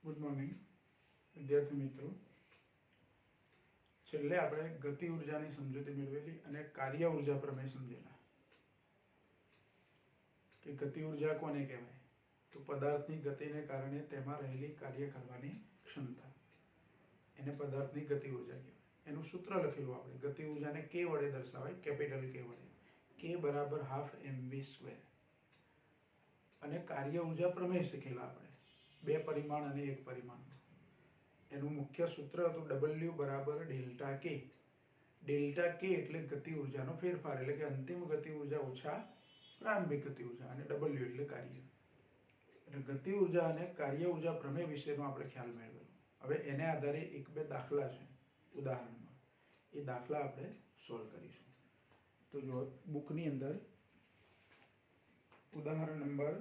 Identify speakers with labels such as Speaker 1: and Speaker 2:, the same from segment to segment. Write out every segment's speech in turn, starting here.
Speaker 1: Good morning વિદ્યાર્થી મિત્રો. છેલ્લે આપણે ગતિ ઉર્જાની સમજૂતી મેળવેલી અને કાર્ય ઉર્જા પ્રમેય સમજેલા કે ગતિ ઉર્જા કોને કહેવાય? તો પદાર્થની ગતિને કારણે તેમાં રહેલી કાર્ય કરવાની ક્ષમતા, એને પદાર્થની ગતિ ઉર્જા કહેવાય. એનું સૂત્ર લખેલું આપણે. ગતિ ઉર્જાને કે વડે દર્શાવાય, કેપિટલ કે વડે. કે બરાબર હાફ mv². અને કાર્ય ઉર્જા પ્રમેય શીખેલા આપણે, 2 પરિમાણ અને 1 પરિમાણ. એનું મુખ્ય સૂત્ર હતું W બરાબર ડેલ્ટા કે. ડેલ્ટા કે એટલે ગતિ ઉર્જાનો ફેરફાર, એટલે કે અંતિમ ગતિ ઉર્જા ઓછા પ્રારંભિક ગતિ ઉર્જા, અને W એટલે કાર્ય. એટલે ગતિ ઉર્જા અને કાર્ય ઉર્જા પ્રમેય વિશેનો આપણે ખ્યાલ મેળવેલો. હવે એને આધારે 1-2 દાખલા છે ઉદાહરણમાં, એ દાખલા આપણે સોલ્વ કરીશું. તો જો બુકની અંદર ઉદાહરણ નંબર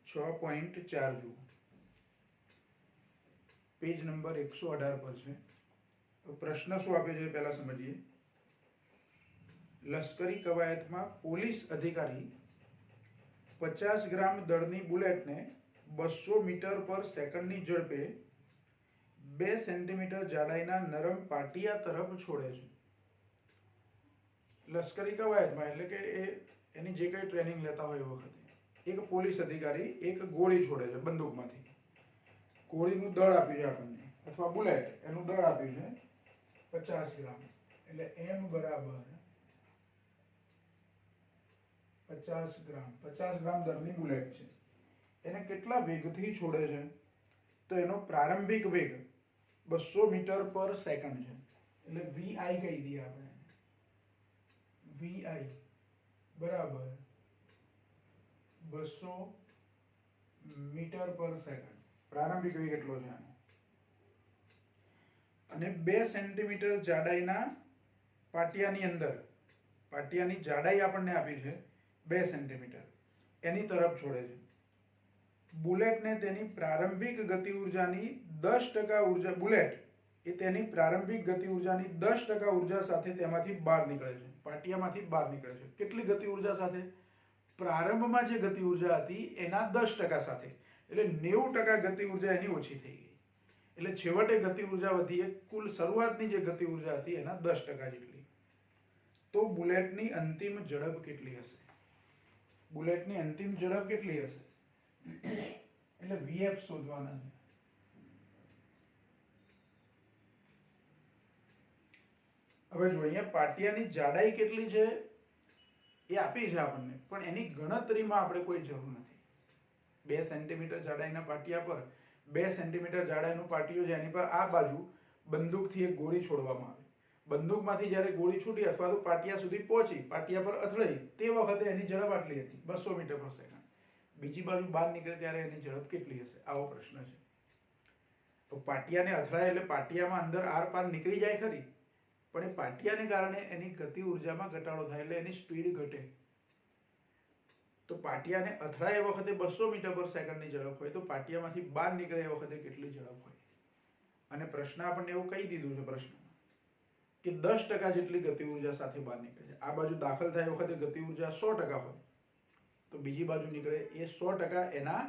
Speaker 1: 6.4 જુઓ, પેજ નંબર 118 પર છે. પ્રશ્ન શું આપ્યો છે પહેલા સમજીએ. લશ્કરી કવાયતમાં પોલીસ અધિકારી 50 ગ્રામ દળની બુલેટને 200 મીટર પર સેકન્ડની ઝડપે 2 સેન્ટીમીટર જાડાઈના નરમ પાટિયા તરફ છોડે છે. લશ્કરી કવાયતમાં એટલે કે એની જે કંઈ ટ્રેનિંગ લેતા હોય એ વખતે એક પોલીસ અધિકારી એક ગોળી છોડે છે બંદૂકમાંથી. ગોળીનું દળ આપ્યું છે આપણને, અથવા બુલેટ એનું દળ આપ્યું છે 50 ગ્રામ, એટલે m બરાબર 50 ગ્રામ. 50 ગ્રામ દળની બુલેટ છે. એને કેટલા વેગથી છોડે છે? તો એનો પ્રારંભિક વેગ 200 મીટર પર સેકન્ડ છે, એટલે vi કહી દઈએ આપણે. vi બરાબર 200 મીટર પર સેકન્ડ પ્રારંભિક વેગ એટલો છે આનો. અને 2 સેન્ટીમીટર જાડાઈના પાટિયાની અંદર, પાટિયાની જાડાઈ આપણને આપી છે 2 સેન્ટીમીટર, એની તરફ છોડે છે. બુલેટને તેની પ્રારંભિક ગતિ ઉર્જાની 10% ઉર્જા, બુલેટ એ તેની પ્રારંભિક ગતિ ઉર્જાની 10% ઉર્જા સાથે તેમાંથી બહાર નીકળે છે, પાટિયામાંથી બહાર નીકળે છે. કેટલી ગતિ ઉર્જા સાથે? પ્રારંભમાં જે ગતિ ઉર્જા હતી એના 10% સાથે, એટલે 90% ગતિ ઉર્જા એની ઓછી થઈ ગઈ. એટલે છેવટે ગતિ ઉર્જા વધી, કુલ શરૂઆતની જે ગતિ ઉર્જા હતી એના 10% જેટલી. તો બુલેટની અંતિમ ઝડપ કેટલી હશે? બુલેટની અંતિમ ઝડપ કેટલી હશે? એટલે vf શોધવાના છે. હવે જો અહીંયા પાટિયાની જાડાઈ કેટલી છે એ આપી છે આપણને, પણ એની ગણતરીમાં આપણે કોઈ જરૂર નથી. 2 સેન્ટીમીટર જાડાઈના પાટિયા પર 2 સેન્ટીમીટર જાડાઈનું પાટિયું છે, એની પર આ બાજુ બંદૂકથી એક ગોળી છોડવામાં આવે. બંદૂકમાંથી જ્યારે ગોળી છૂટી અથવા તો પાટિયા સુધી પહોંચી, પાટિયા પર અથડાઈ, તે વખતે એની ઝડપ આટલી હતી 200 મીટર પર સેકન્ડ. બીજી બાજુ બહાર નીકળે ત્યારે એની ઝડપ કેટલી હશે? આવો પ્રશ્ન છે. તો પાટિયાને અથડાય એટલે પાટિયામાં અંદર આર પાર નીકળી જાય ખરી, પણ એ પાટિયાને કારણે એની ગતિ ઉર્જામાં ઘટાડો થાય, એટલે એની સ્પીડ ઘટે. તો પાટિયાને અથડાય એ વખતે 200 મીટર પર સેકન્ડની ઝડપ હોય, તો પાટિયામાંથી બહાર નીકળે એ વખતે કેટલી ઝડપ હોય? અને પ્રશ્ન આપણને એવું કહી દીધું છે પ્રશ્નમાં કે 10% જેટલી ગતિ ઉર્જા સાથે બહાર નીકળે છે. આ બાજુ દાખલ થાય એ વખતે ગતિ ઉર્જા 100% હોય, તો બીજી બાજુ નીકળે એ 100% એના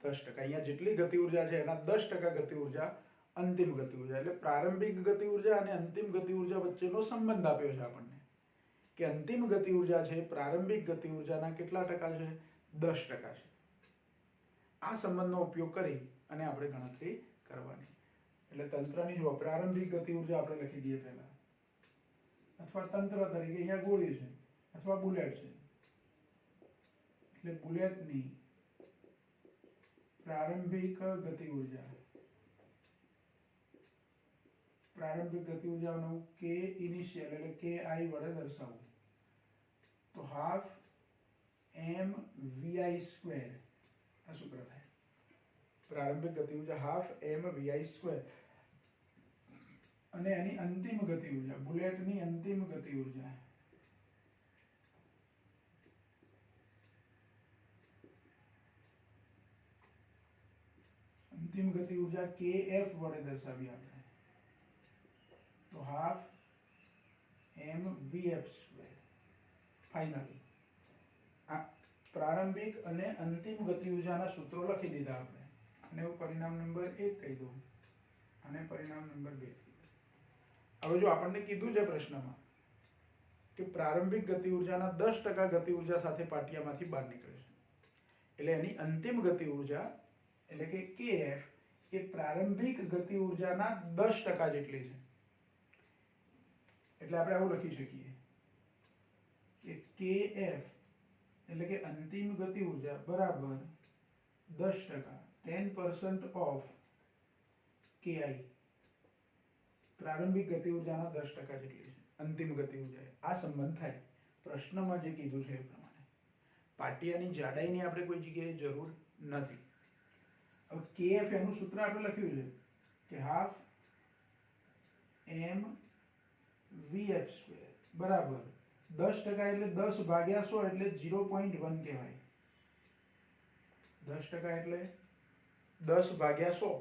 Speaker 1: 10%. અહીંયા જેટલી ગતિ ઉર્જા છે એના 10% ગતિ ઉર્જા અંતિમ ગતિ ઉર્જા. એટલે પ્રારંભિક ગતિ ઉર્જા અને અંતિમ ગતિ ઉર્જા વચ્ચેનો સંબંધ આપ્યો છે આપણને કે અંતિમ ગતિ ઉર્જા છે પ્રારંભિક ગતિ ઉર્જાના કેટલા ટકા છે? 10% છે. આ સંબંધનો ઉપયોગ કરી અને આપણે ગણતરી કરવાની. એટલે તંત્રની જો પ્રારંભિક ગતિ ઉર્જા આપણે લખી દઈએ પહેલા, અથવા તંત્ર તરીકે અહીંયા ગોળી છે અથવા બુલેટ છે, એટલે બુલેટની પ્રારંભિક ગતિ ઉર્જા, પ્રારંભિક ગતિ ઉર્જાનું કે ઇનિશિયલ એટલે કે i વડે દર્શાવવું, તો હાફ mvi². આ સૂત્ર થાય. પ્રારંભિક ગતિ ઉર્જા હાફ mvi², અને એની અંતિમ ગતિ ઉર્જા, બુલેટની અંતિમ ગતિ ઉર્જા kf વડે દર્શાવી આપણે, તો હાફ mvf². ફાઇનલ આ પ્રારંભિક અને અંતિમ ગતિ ઉર્જાના સૂત્રો લખી દીધા આપણે. અને હું પરિણામ નંબર 1 કહી દઉં અને પરિણામ નંબર 2. હવે જો આપણને કીધું છે પ્રશ્નમાં કે પ્રારંભિક ગતિ ઉર્જાના 10% ગતિ ઉર્જા સાથે પાટિયામાંથી બહાર નીકળે છે, એટલે એની અંતિમ ગતિ ઉર્જા એટલે કે kf એ પ્રારંભિક ગતિ ઉર્જાના 10% જેટલી છે. એટલે આપણે આવું લખી શકીએ કે kf એટલે કે અંતિમ ગતિ ઉર્જા બરાબર 10%, 10% ઓફ ki, પ્રારંભિક ગતિ ઉર્જાના 10% જેટલી છે અંતિમ ગતિ ઉર્જા. આ સંબંધ થાય પ્રશ્નમાં જે કીધું છે એ પ્રમાણે. પાટિયાની જાડાઈની આપણે કોઈ જગ્યાએ જરૂર નથી. હવે kf એનું સૂત્ર આપણે લખ્યું છે કે હાફ m vf સ્ક્વેર બરાબર 10% એટલે 10 ભાગ્યા 100 એટલે 0.1 કહેવાય. 10% એટલે 10 ભાગ્યા 100,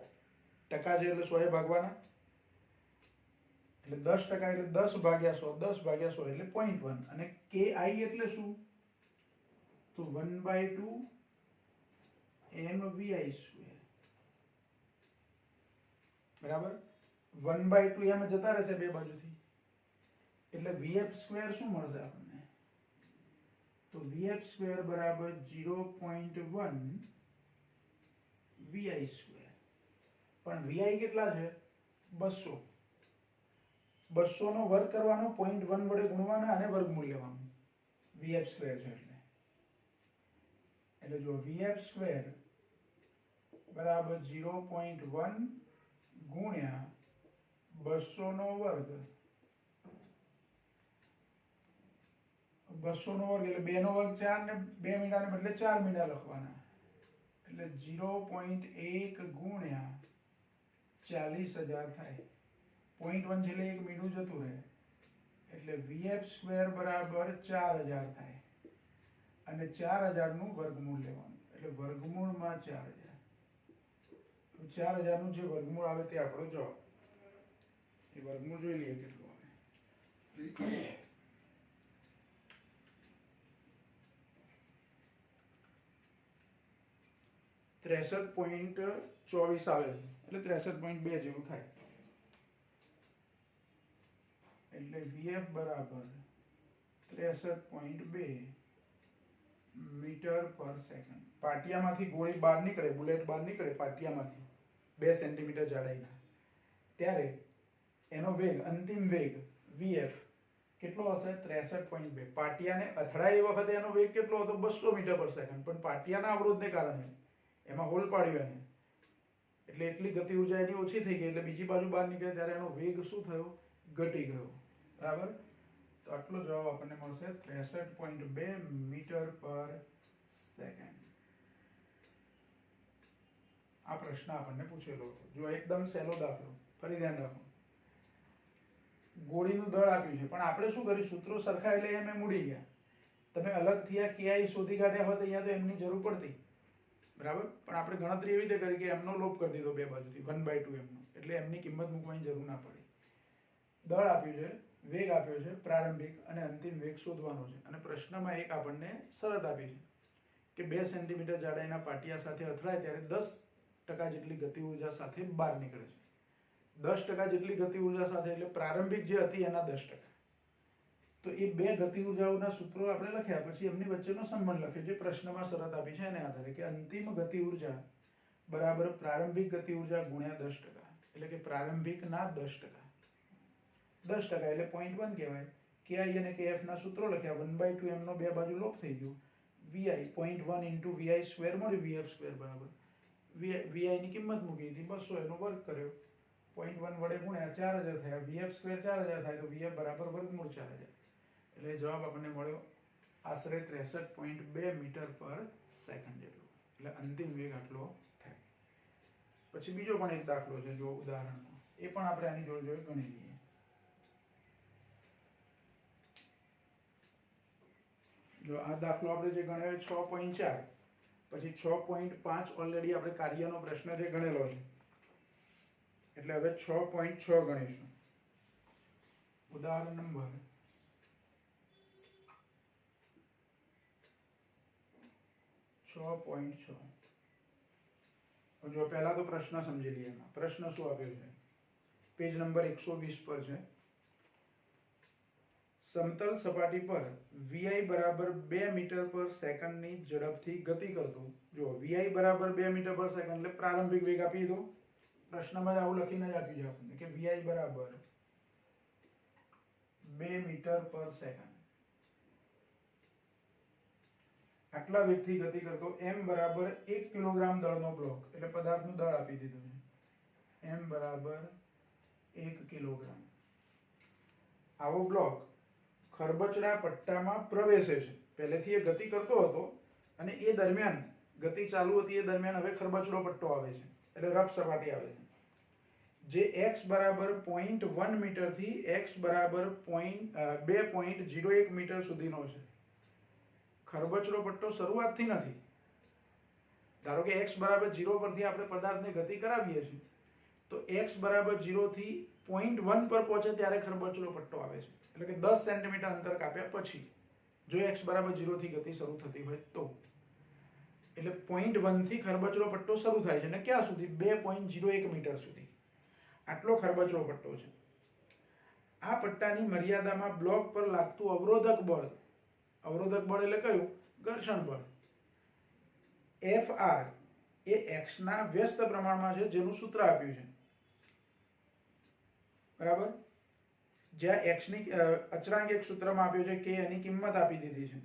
Speaker 1: ટકા છે એટલે 100 એ ભાગવાના, એટલે 10% એટલે 10 ભાગ્યા 100, 10 ભાગ્યા 100 એટલે 0.1. અને ki એટલે શું? તો 1/2 mvi સ્ક્વેર બરાબર. 1/2 એમ જતા રહેશે બે બાજુથી, એટલે vf સ્ક્વેર શું મળશે આપણને? તો vf સ્ક્વેર બરાબર 0.1 vi સ્ક્વેર. પણ vi કેટલા છે? 200. 200 નો વર્ગ કરવાનો, 0.1 વડે ગુણવાના અને વર્ગમૂળ લેવાનું. vf સ્ક્વેર છે એટલે જો vf સ્ક્વેર બરાબર 0.1 ગુણ્યા 200 નો વર્ગ, 200 નો વર્ગ એટલે 2 નો વર્ગ 4 ને 2 મીંડાને બદલે 4 મીંડા લખવાના, એટલે 0.1 ગુણ્યા 40,000 થાય. 0.1 છેલ્લે એક મીંડું જતું રહે એટલે vf સ્ક્વેર બરાબર 4000 થાય. અને 4000 નું વર્ગમૂળ લેવાનું, એટલે વર્ગમૂળમાં 4000. 4000 નું જે વર્ગમૂળ આવે તે આપણો જવાબ. એ વર્ગમૂળ જોઈ લઈએ કેટલું આવે. 63.24 આવે છે, એટલે 63.2 જેવું થાય. એટલે vf બરાબર 63.2 મીટર પર સેકન્ડ. પાટિયામાંથી ગોળી બહાર નીકળે, બુલેટ બહાર નીકળે પાટિયામાંથી 2 સેન્ટીમીટર જાડાઈના, ત્યારે એનો વેગ, અંતિમ વેગ vf કેટલો હશે? 63.2. પાટિયાને અથડાય એ વખતે એનો વેગ કેટલો હતો? 200 મીટર પર સેકન્ડ. પણ પાટિયાના અવરોધને કારણે એમાં હોલ પાડ્યો એને, એટલે એટલી ગતિ ઉર્જા એની ઓછી થઈ ગઈ, એટલે બીજી બાજુ બહાર નીકળે ત્યારે એનો વેગ શું થયો? ઘટી ગયો. બરાબર. તો આટલો જવાબ આપણને મળશે 63.2 મીટર પર સેકન્ડ. આ પ્રશ્ન આપણને પૂછેલો હતો. જો એકદમ સહેલો દાખલો, ફરી ધ્યાન રાખો. ગોળીનું દળ આપ્યું છે, પણ આપણે શું કર્યું? સૂત્રો સરખા એટલે એમ ઉડી ગયા. તમે અલગથી આ ki શોધી કાઢ્યા હોત અહીંયા તો એમની જરૂર પડતી. બરાબર. પણ આપણે ગણતરી એવી રીતે કરી કે એમનો લોપ કરી દીધો બે બાજુથી, 1/2 એમનો, એટલે એમની કિંમત મૂકવાની જરૂર ના પડી. દળ આપ્યું છે, વેગ આપ્યો છે પ્રારંભિક, અને અંતિમ વેગ શોધવાનો છે. અને પ્રશ્નમાં એક આપણને શરત આપી છે કે 2 સેન્ટીમીટર જાડાઈના પાટિયા સાથે અથડાય ત્યારે 10% જેટલી ગતિ ઉર્જા સાથે બહાર નીકળે છે. 10% જેટલી ગતિ ઉર્જા સાથે એટલે પ્રારંભિક જે હતી એના 10%. તો એ બે ગતિ ઉર્જાઓના સૂત્રો આપણે લખ્યા, પછી એમની વચ્ચેનો સંબંધ લખ્યો જે પ્રશ્નમાં શરત આપી છે એને આધારે, કે અંતિમ ગતિ ઉર્જા બરાબર પ્રારંભિક ગતિ ઉર્જા ગુણ્યા 10%, એટલે કે પ્રારંભિકના 10%. 10% એટલે 0.1 કહેવાય. ki અને kf ના સૂત્રો લખ્યા, 1/2 એમનો બે બાજુ લોપ થઈ ગયું, vi 0.1 × vi સ્ક્વેર મળ્યું, vf સ્ક્વેર બરાબર vi ની કિંમત મૂકી હતી 200, એનો વર્ગ કર્યો, 0.1 વડે ગુણ્યા 4000 થયા, vf સ્ક્વેર 4000 થાય તો vf બરાબર વર્ગમૂળ 4000. એટલે જવાબ આપણને મળ્યો આશરે 63.2 મીટર પર સેકન્ડ જેટલો. એટલે અંતિમ વેગ આટલો થાય. પછી બીજો પણ એક દાખલો છે, જો ઉદાહરણનો, એ પણ આપણે આની જોડે જોડે ગણી લઈએ. જો આ દાખલો આપણે જે ગણ્યો 6.4, પછી 6.5 ઓલરેડી આપણે કાર્યનો પ્રશ્ન જે ગણેલો છે, એટલે હવે 6.6 ગણીશું. ઉદાહરણ નંબર 6.6. જો પહેલા તો પ્રશ્ન સમજી લઈએ. એમાં પ્રશ્ન શું આપ્યો છે? પેજ નંબર 120 પર છે. સમતલ સપાટી પર વી બરાબર 2 મીટર પર સેકન્ડની ઝડપથી ગતિ કરતું, જો વી બરાબર 2 મીટર પર સેકન્ડ એટલે પ્રારંભિક વેગ આપી દીધો. પ્રશ્નમાં આવું લખીને જ આપ્યું છે આપણને કે વી બરાબર 2 મીટર પર સેકન્ડ આટલા વેગથી ગતિ કરતો એમ બરાબર 1 કિલોગ્રામ દળનો બ્લોક, એટલે પદાર્થનું દળ આપી દીધું છે. એમ બરાબર 1 કિલોગ્રામ. આવો બ્લોક ખરબચડા પટ્ટામાં પ્રવેશે છે. પહેલેથી એ ગતિ કરતો હતો અને એ દરમિયાન ગતિ ચાલુ હતી, એ દરમિયાન હવે ખરબચડો પટ્ટો આવે છે એટલે રફ સપાટી આવે છે, જે x બરાબર 0.1 મીટરથી x બરાબર 2.01 મીટર સુધીનો છે. ખરબચડો પટ્ટો શરૂઆતથી નથી. ધારો કે x બરાબર 0 પરથી આપણે પદાર્થને ગતિ કરાવીએ છીએ, તો x બરાબર 0 થી 0.1 પર પહોંચે ત્યારે ખરબચડો પટ્ટો આવે છે. એટલે કે 10 સેન્ટીમીટર અંતર કાપ્યા પછી જો x બરાબર 0 થી ગતિ શરૂ થતી હોય તો, એટલે 0.1 થી ખરબચડો પટ્ટો શરૂ થાય છે અને ક્યાં સુધી? 2.01 મીટર સુધી. આટલો ખરબચડો પટ્ટો છે. આ પટ્ટાની મર્યાદામાં બ્લોક પર લાગતું અવરોધક બળ એટલે કયું? ઘર્ષણ બળ. Fr એ x ના વ્યસ્ત પ્રમાણમાં છે, જેનું સૂત્ર આપ્યું છે. બરાબર? જ્યાં x ની અચળાંક એક સૂત્રમાં આપ્યો છે, કે એની કિંમત આપી દીધી છે.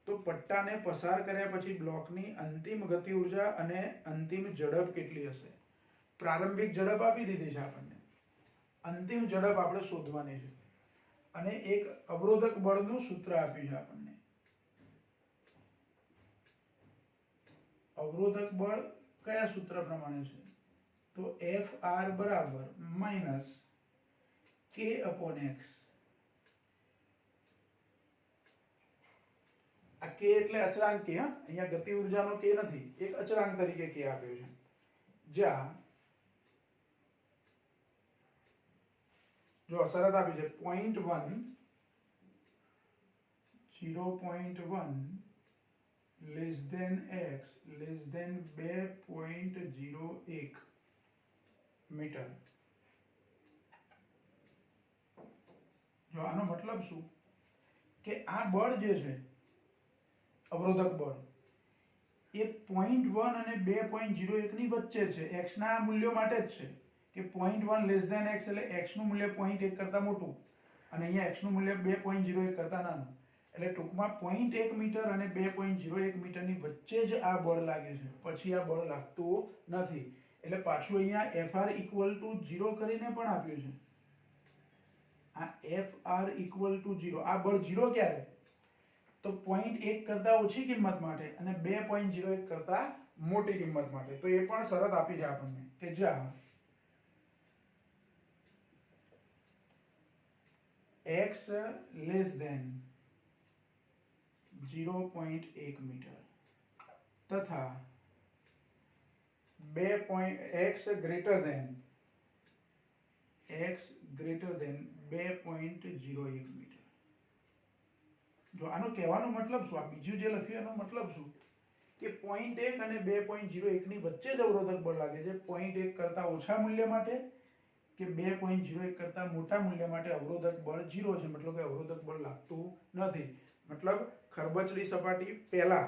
Speaker 1: તો પટ્ટાને પસાર કર્યા પછી બ્લોકની અંતિમ ગતિ ઉર્જા અને અંતિમ ઝડપ કેટલી હશે? પ્રારંભિક ઝડપ આપી દીધી છે આપણને, અંતિમ ઝડપ આપણે શોધવાની છે અને એક અવરોધક બળનું સૂત્ર આપ્યું છે આપણને. અવરોધક બળ કયા સૂત્ર પ્રમાણે છે? તો Fr બરાબર માઇનસ K upon x. આ K એટલે અચળાંક K, અહીંયા ગતિ ઉર્જાનો K નથી, એક અચળાંક તરીકે K આપ્યો છે. જ્યાં જો શરત આપી છે 0.1 less than x less than 2.01 metre. જો આનો મતલબ શું? કે આ બળ જે છે, અવરોધક બળ, એ 0.1 અને 2.01 ની વચ્ચે છે. x ના મૂલ્યો માટે જ છે કે 0.1 લેસ ધેન x એટલે x નું મૂલ્ય 0.1 કરતા મોટું અને અહીંયા x નું મૂલ્ય 2.01 કરતા નાનું. એટલે ટૂંકમાં 0.1 મીટર અને 2.01 મીટરની વચ્ચે જ આ બળ લાગે છે, પછી આ બળ લાગતું નથી. એટલે પાછું અહીંયા Fr ઇક્વલ ટુ 0 કરીને પણ આપ્યું છે. આ Fr ઇક્વલ ટુ 0, આ બળ 0 ક્યારે? તો 0.1 કરતા ઓછી કિંમત માટે અને 2.01 કરતા મોટી કિંમત માટે. તો એ પણ શરત આપી છે આપણને કે જ્યાં x લેસ ધેન 0.1 મીટર તથા x ગ્રેટર ધેન 2.01 મીટર. જો આનો કહેવાનો મતલબ શું? આ બીજું જે લખ્યું એનો મતલબ શું? કે 0.1 અને 2.01 ની વચ્ચે જ અવરોધક બળ લાગે છે. 0.1 કરતા ઓછા મૂલ્ય માટે કે 2.01 કરતા મોટા મૂલ્ય માટે અવરોધક બળ 0 છે, મતલબ કે અવરોધક બળ લાગતું નથી. મતલબ ખરબચડી સપાટી પહેલા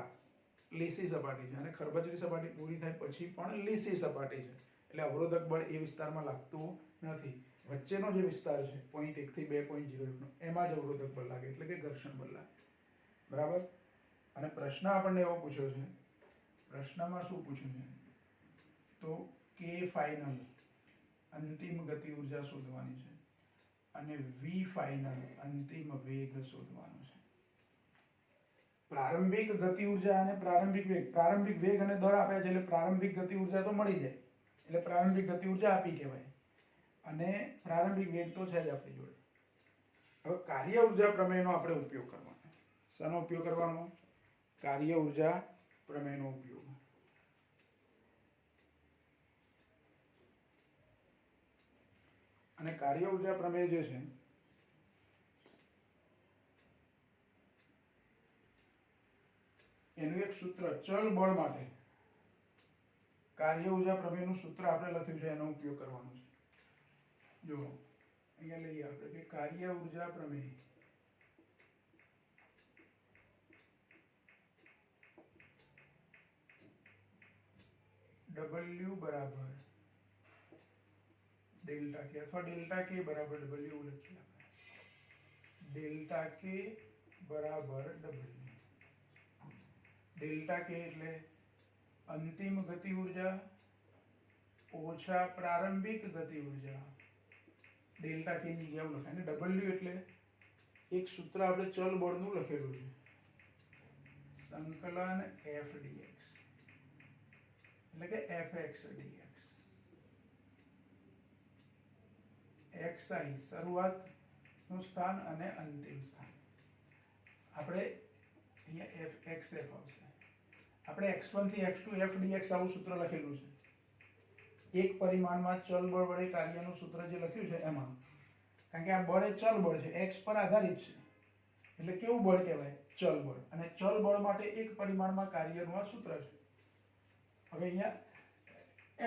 Speaker 1: લીસી સપાટી છે અને ખરબચડી સપાટી પૂરી થાય પછી પણ લીસી સપાટી છે, એટલે અવરોધક બળ એ વિસ્તારમાં લાગતું નથી. વચ્ચેનો જે વિસ્તાર છે 0.1 થી 2.01 નો, એમાં જ અવરોધક બળ લાગે, એટલે કે ઘર્ષણ બળ લાગે. બરાબર? અને પ્રશ્ન આપણને એવો પૂછ્યો છે, પ્રશ્નમાં શું પૂછ્યું છે? તો K ફાઇનલ અંતિમ ગતિ ઉર્જા શોધવાની છે અને V ફાઇનલ અંતિમ વેગ શોધવાનો છે. પ્રારંભિક ગતિ ઉર્જા અને પ્રારંભિક વેગ અને દળ આપ્યા છે, એટલે પ્રારંભિક ગતિ ઉર્જા તો મળી જાય, એટલે પ્રારંભિક ગતિ ઉર્જા આપી કહેવાય અને પ્રારંભિક વેગ તો છે જ આપણી જોડે. હવે કાર્ય ઉર્જા પ્રમેયનો આપણે ઉપયોગ કરવાનો. શાનો ઉપયોગ કરવાનો? કાર્ય ઉર્જા પ્રમેયનો ઉપયોગ. અને કાર્ય ઉર્જા પ્રમેય જે છે એનું એક સૂત્ર ચલ બળ માટે, કાર્ય ઉર્જા પ્રમેયનું સૂત્ર આપણે લખ્યું છે એનો ઉપયોગ કરવાનો છે. જો અહીંયા લઈએ આપણે કે કાર્ય ઉર્જા પ્રમેય W બરાબર ડેલ્ટા કે અથવા ડેલ્ટા કે બરાબર W લખીએ આપણે. ડેલ્ટા કે બરાબર W. ડેલ્ટા કે એટલે અંતિમ ગતિ ઉર્જા ઓછા પ્રારંભિક ગતિ ઉર્જા. ડેલ્ટા કે ની જગ્યાએ લખાય ને W એટલે એક સૂત્ર આપણે ચલ બળનું લખેલું છે, સંકલન F dx એટલે કે Fx dx. xi શરૂઆતનું સ્થાન અને અંતિમ સ્થાન. આપણે અહીંયા xf આવશે. આપણે x1 થી x2 f dx આવું સૂત્ર લખેલું છે. એક પરિમાણમાં ચલ બળ વડે કાર્યનું સૂત્ર જે લખ્યું છે એમાં, કારણ કે આ બળ એ ચલ બળ છે, x પર આધારિત છે, એટલે કેવું બળ કહેવાય? ચલ બળ. અને ચલ બળ માટે એક પરિમાણમાં કાર્યનું આ સૂત્ર છે. હવે અહીંયા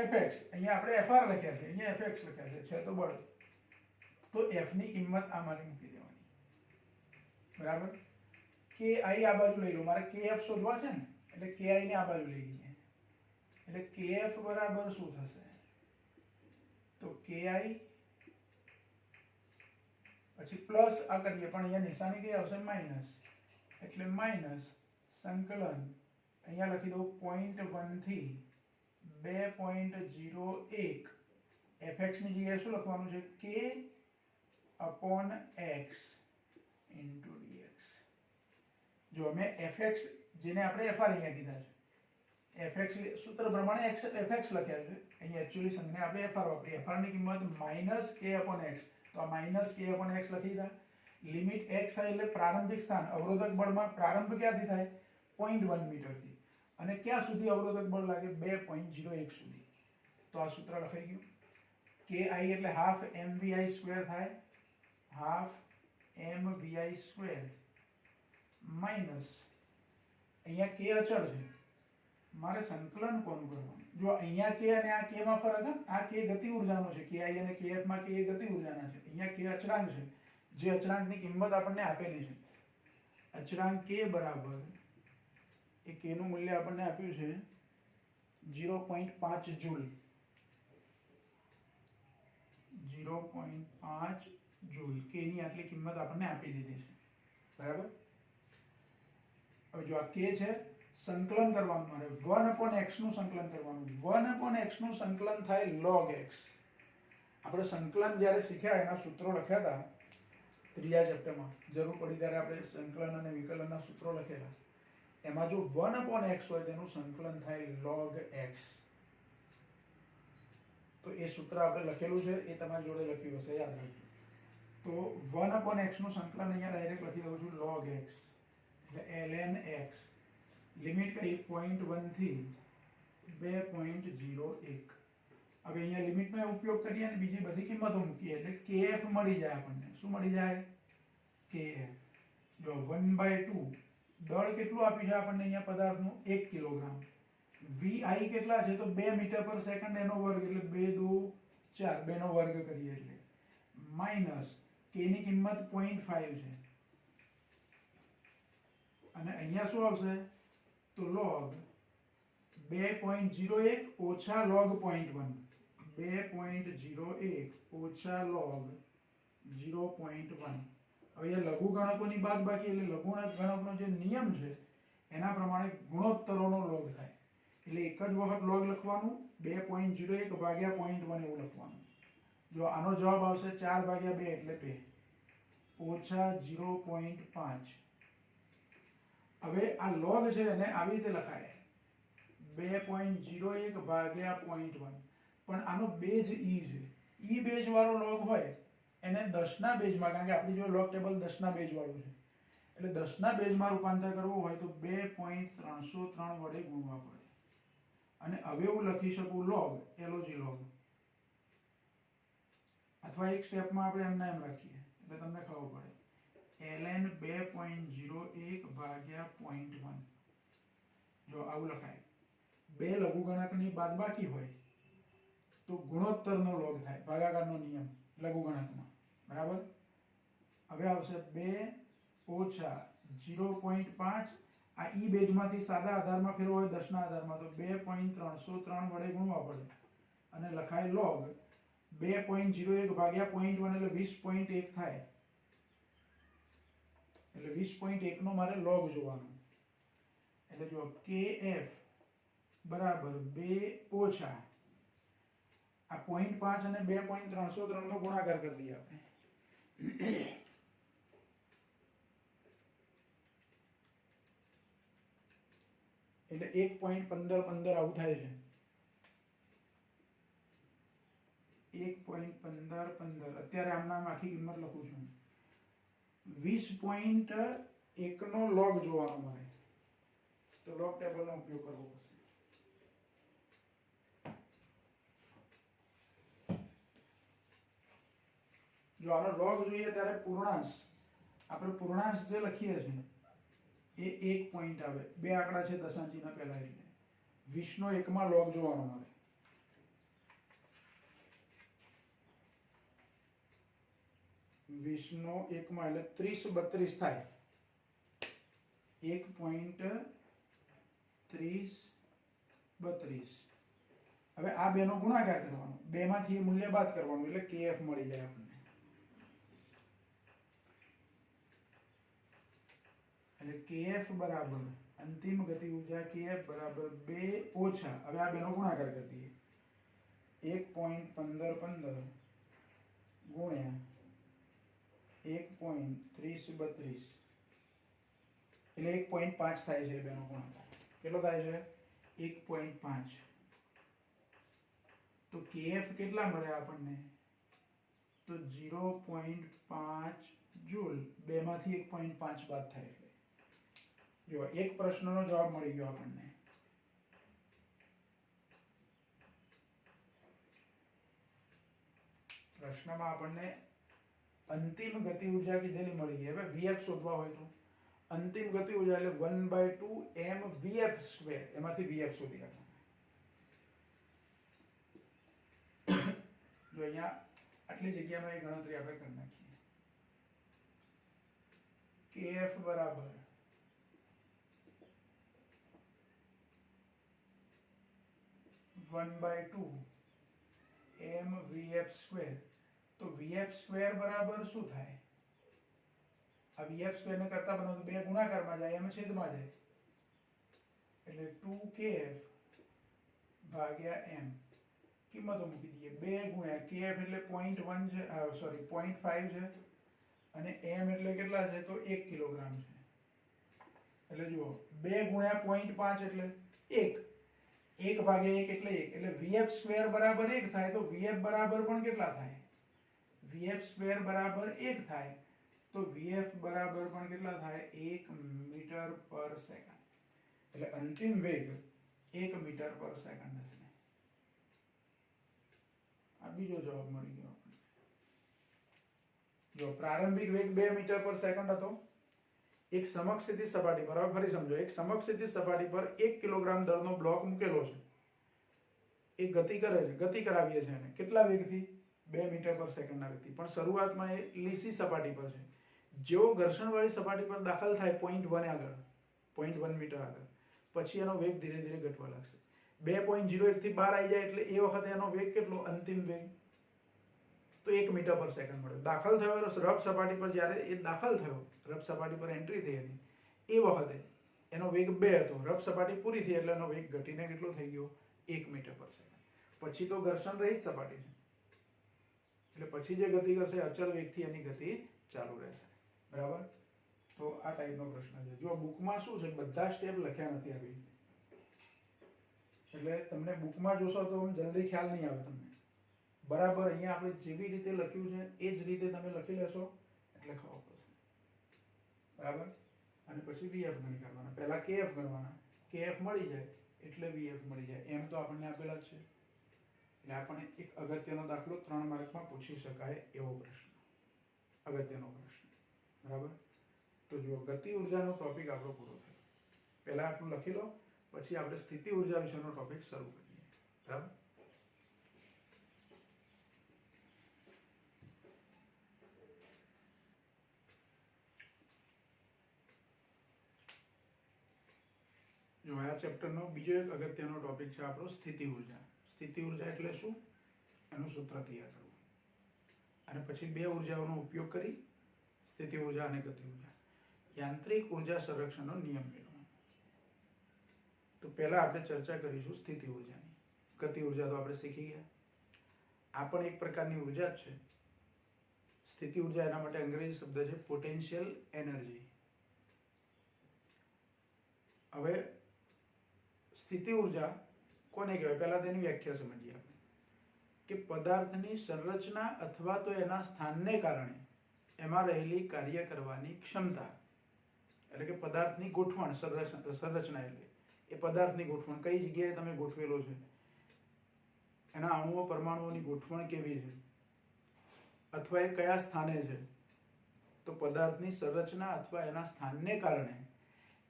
Speaker 1: fx, અહીંયા આપણે fr લખ્યા છે, અહીંયા fx લખ્યા છે તો બળ. તો f ની કિંમત આ મારે મૂકી દેવાની, બરાબર. ki આ બાજુ લઈ લો, મારે kf શોધવા છે ને, એટલે ki ને આ બાજુ લઈ લઈએ. એટલે kf બરાબર શું થશે? તો ki પછી પ્લસ આ કરીએ પણ અહીંયા નિશાની કઈ આવશે? માઇનસ. એટલે માઇનસ સંકલન અહીંયા લખી દઉં 0.1 થી 2.01 fx ની જગ્યાએ શું લખવાનું છે? k upon x into dx. જો અમે fx જેને આપણે fr અહીંયા કીધા છે, fx સૂત્ર પ્રમાણે fx લખ્યા છે, અહીંયા એક્ચ્યુઅલી સંજ્ઞા આપણે fr વાપરી. fr ની કિંમત -k upon x, તો આ -k upon x લખી દીધા. લિમિટ x એટલે પ્રારંભિક સ્થાન, અવરોધક બળમાં પ્રારંભ ક્યાંથી થાય? 0.1 મીટરથી. અને ક્યાં સુધી અવરોધક બળ લાગે? 2.01 સુધી. તો આ સૂત્ર લખાઈ ગયું. ki એટલે હાફ mvi સ્ક્વેર થાય, હાફ mvi સ્ક્વેર માઇનસ અહીંયા કે અચળ છે, મારે સંકલન કોનું કરવાનું? જો અહીંયા કે અને આ કે માં ફરક, આ કે ગતિ ઉર્જાનો છે, ki અને kf માં કે ગતિ ઉર્જાના છે, અહીંયા કે અચળાંક છે, જે અચળાંકની કિંમત આપણને આપેલી છે. અચળાંક k બરાબર એ k નું મૂલ્ય આપણને આપ્યું છે 0.5 જૂલ. 0.5 જૂલ k ની આટલી કિંમત આપણને આપી દીધી છે, બરાબર. હવે જો આ k છે, સંકલન કરવાનું મારે 1/x નું સંકલન કરવાનું. 1/x નું સંકલન થાય log x. આપણે સંકલન જ્યારે શીખ્યા એના સૂત્રો લખ્યા હતા ત્રીજા ચેપ્ટરમાં, જરૂર પડી ત્યારે આપણે સંકલન અને વિકલનના સૂત્રો લખેલા. એમાં જો 1/x હોય તેનું સંકલન થાય log x. તો એ સૂત્ર આપણે લખેલું છે, એ તમારી જોડે લખ્યું હશે, યાદ રાખજો. તો 1/x નું સંકલન અહીંયા ડાયરેક્ટ લખી દઉં છું log x, એટલે ln x. લિમિટ કઈ? 0.1 થી 2.01. હવે અહીંયા લિમિટનો ઉપયોગ કરીએ અને બીજી બધી કિંમતો મૂકીએ એટલે kf મળી જાય આપણને. શું મળી જાય? kf. જો 1/2 દળ કેટલું આપ્યું છે આપણને અહીંયા પદાર્થનું? 1 કિલોગ્રામ. vi કેટલા છે? તો 2 મીટર પર સેકન્ડ, એનો વર્ગ એટલે 2 2 4, 2 નો વર્ગ કરીએ એટલે માઇનસ k ની કિંમત 0.5 છે, અને અહીંયા શું આવશે? તો log 2.01 ઓછા log 0.1. 2.01 ઓછા log 0.1. હવે એ લઘુ ગણકોની બાદબાકી, એટલે લઘુ ગણકનો જે નિયમ છે એના પ્રમાણે ગુણોત્તરોનો લોગ થાય. એટલે એક જ વખત લોગ લખવાનું, 2.01 ભાગ્યા 0.1 એવું લખવાનું. જો આનો જવાબ આવશે 4/2 એટલે 2 ઓછા 0.5. હવે આ લોગ છે એને આવી રીતે લખાય 2.01 ભાગ્યા 0.1, પણ આનો બેઝ ઈ છે. ઈ બેઝ વાળો લોગ હોય એને 10 ના બેઝમાં, કારણ કે આપણી જો લોગ ટેબલ 10 ના બેઝ વાળું છે, એટલે 10 ના બેઝમાં રૂપાંતર કરવું હોય તો 2.303 વડે ગુણવા પડે. અને હવે હું લખી શકું log, LOG log, અથવા એક સ્ટેપમાં આપણે એમના એમ રાખીએ એટલે તમને ખબર પડે. ln 2.01 ભાગ્યા 0.1. જો આવું લખાય બે લઘુગણકની બાદબાકી હોય તો ગુણોત્તરનો લોગ થાય, ભાગાકારનો નિયમ લઘુગણકમાં, બરાબર. હવે આવશે 2 ઓછા 0.5, આ ઈ બેઝમાંથી સાદા આધારમાં ફેરવો હોય 10 ના આધારમાં તો 2.303 વડે ગુણવા પડે અને લખાય લોગ 2.01 ભાગ્યા 0.1 એટલે 20.1 થાય, એટલે 20.1 નો મારે લોગ જોવાનો. એટલે જો kf બરાબર 2 ઓછા આ 0.5 અને 2.303 નો ગુણાકાર કરી દઈએ આપણે. એટલે 1.15 આવું થાય છે. 1.15 અત્યારે આમના આખી કિંમત લખું છું. 20.1 નો લોગ જોવાનો મારે, તો લોગ ટેબલનો ઉપયોગ કરવો પડશે. જો આનો લોગ જોઈએ ત્યારે પૂર્ણાંશ, આપણે પૂર્ણાંશ જે લખીએ છીએ એ 1 પોઈન્ટ આવે, બે આંકડા છે દશાંશીના પહેલા, એટલે 20 નો 1 માં લોગ જોવાનો મારે. 20 નો 1 માં એટલે 30 32 થાય. 1.3032. હવે આ બેનો ગુણાકાર કરવાનો, બે માંથી મૂલ્ય બાદ કરવાનું એટલે kf મળી જાય આપણને. એટલે kf બરાબર અંતિમ ગતિ ઊર્જા kf બરાબર 2 ઓછા, હવે આ બેનો ગુણાકાર કરી દઈએ, 1.15 ગુણ્યા 1.3032 એટલે 1.5 થાય છે. બેનો ગુણાકાર કેટલો થાય છે? 1.5. તો kf કેટલા મળે આપણને? તો 0.5 જૂલ. બેમાંથી 1.5 બાદ થાય એટલે જો એક પ્રશ્નનો જવાબ મળી ગયો આપણને. પ્રશ્નમાં આપણને અંતિમ ગતિ ઊર્જા કીધેલી મળી ગઈ. હવે vf શોધવા હોય તો અંતિમ ગતિ ઊર્જા એટલે 1/2 m vf સ્ક્વેર, એમાંથી vf શોધી કાઢો. જો અહીંયા આટલી જગ્યામાં એ ગણતરી આપણે કરી નાખીએ. kf બરાબર 1/2 m vf સ્ક્વેર. તો vf સ્ક્વેર બરાબર શું થાય? આ vf સ્ક્વેર ને કરતા બનાવો તો બે ગુણાકારમાં જાય, m છેદમાં જાય, એટલે 2kf ભાગ્યા m. કિંમતો મૂકી દઈએ. 2 ગુણ્યા kf એટલે 0.1 છે, સોરી 0.5 છે, અને m એટલે કેટલા છે? તો 1 કિલોગ્રામ છે. એટલે જુઓ 2 ગુણ્યા 0.5 એટલે 1, 1 ભાગ્યા 1 એટલે 1, એટલે vf સ્ક્વેર બરાબર 1 થાય. તો vf બરાબર પણ કેટલા થાય? vf સ્ક્વેર બરાબર 1 થાય. તો vf બરાબર પણ કેટલા થાય? 1 મીટર પર સેકન્ડ. એટલે અંતિમ વેગ 1 મીટર પર સેકન્ડ હશે. આ બીજો જવાબ મળી ગયો આપણને. જો પ્રારંભિક વેગ 2 મીટર પર સેકન્ડ હતો. એક સમક્ષિતિ સપાટી પર, હવે ફરી સમજો, એક સમક્ષિતિ સપાટી પર 1 કિલોગ્રામ દળનો બ્લોક મૂકેલો છે. એ ગતિ કરે છે, ગતિ કરાવીએ છીએ એને કેટલા વેગથી? 2 મીટર પર સેકન્ડના વેગથી. પણ શરૂઆતમાં એ લીસી સપાટી પર છે. જેવો ઘર્ષણવાળી સપાટી પર દાખલ થાય 0.1 આગળ, 0.1 મીટર આગળ, પછી એનો વેગ ધીરે ધીરે ઘટવા લાગશે. 2.01 થી બહાર આવી જાય એટલે એ વખતે એનો વેગ કેટલો? અંતિમ વેગ તો 1 મીટર પર સેકન્ડ મળ્યો. દાખલ થયો રફ સપાટી પર, જ્યારે એ દાખલ થયો, રફ સપાટી પર એન્ટ્રી થઈ એની, એ વખતે એનો વેગ 2 હતો. રફ સપાટી પૂરી થઈ એટલે એનો વેગ ઘટીને કેટલો થઈ ગયો? 1 મીટર પર સેકન્ડ. પછી તો ઘર્ષણ રહિત સપાટી છે, એટલે પછી જે ગતિ કરશે અચળ વેગથી એની ગતિ ચાલુ રહેશે. બરાબર? તો આ ટાઈપનો પ્રશ્ન છે. જો બુકમાં શું છે, બધા સ્ટેપ લખ્યા નથી આવી, એટલે તમને બુકમાં જોશો તો જલ્દી ખ્યાલ નહીં આવે તમને. બરાબર અહીંયા આપણે જેવી રીતે લખ્યું છે એ જ રીતે તમે લખી લેશો એટલે ખબર પડશે. બરાબર? અને પછી vf ગણી કાઢવાના. પહેલા kf ગણવાના, kf મળી જાય એટલે vf મળી જાય. એમ તો આપણને આપેલા જ છે. એટલે આપણને એક અગત્યનો દાખલો 3 માર્કમાં પૂછી શકાય એવો પ્રશ્ન, અગત્યનો પ્રશ્ન. બરાબર? તો જુઓ, ગતિ ઉર્જાનો ટોપિક આપણો પૂરો થયો. પહેલા આટલું લખી લો, પછી આપણે સ્થિતિ ઉર્જા વિશેનો ટોપિક શરૂ કરીએ. બરાબર. જો આ ચેપ્ટરનો બીજો એક અગત્યનો ટોપિક છે આપણો સ્થિતિ ઉર્જા. સ્થિતિ ઉર્જા એટલે શું, એનું સૂત્ર તૈયાર કરવું, અને પછી બે ઉર્જાઓનો ઉપયોગ કરી સ્થિતિ ઉર્જા અને ગતિ ઉર્જા, યાંત્રિક ઉર્જા સંરક્ષણનો નિયમ મેળવવાનો. તો પહેલા આપણે ચર્ચા કરીશું સ્થિતિ ઉર્જાની. ગતિ ઉર્જા તો આપણે શીખી ગયા. આ પણ એક પ્રકારની ઉર્જા જ છે. સ્થિતિ ઉર્જા એના માટે અંગ્રેજી શબ્દ છે પોટેન્શિયલ એનર્જી. હવે સ્થિતિ ઉર્જા કોને કહેવાય, પહેલા તેની વ્યાખ્યા સમજીએ આપણે. કે પદાર્થની સંરચના અથવા તો એના સ્થાનને કારણે એમાં રહેલી કાર્ય કરવાની ક્ષમતા, એટલે કે પદાર્થની ગોઠવણ, સંરચના એટલે એ પદાર્થની ગોઠવણ, કઈ જગ્યાએ તમે ગોઠવેલો છે, એના અણુઓ પરમાણુઓની ગોઠવણ કેવી છે, અથવા એ કયા સ્થાને છે. તો પદાર્થની સંરચના અથવા એના સ્થાનને કારણે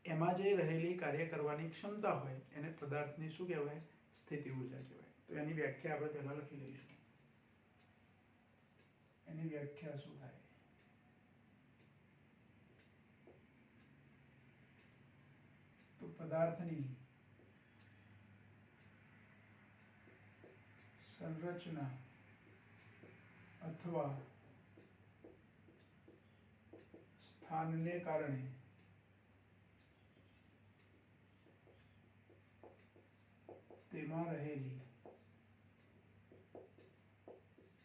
Speaker 1: એમાં જે રહેલી કાર્ય કરવાની ક્ષમતા હોય એને પદાર્થની શું કહેવાય, સ્થિતિ ઉર્જા કહેવાય. તો એની વ્યાખ્યા આપણે પહેલા લખી લઈશું. એની વ્યાખ્યા શું થાય? તો પદાર્થની સંરચના અથવા સ્થાનને કારણે તેમાં રહેલી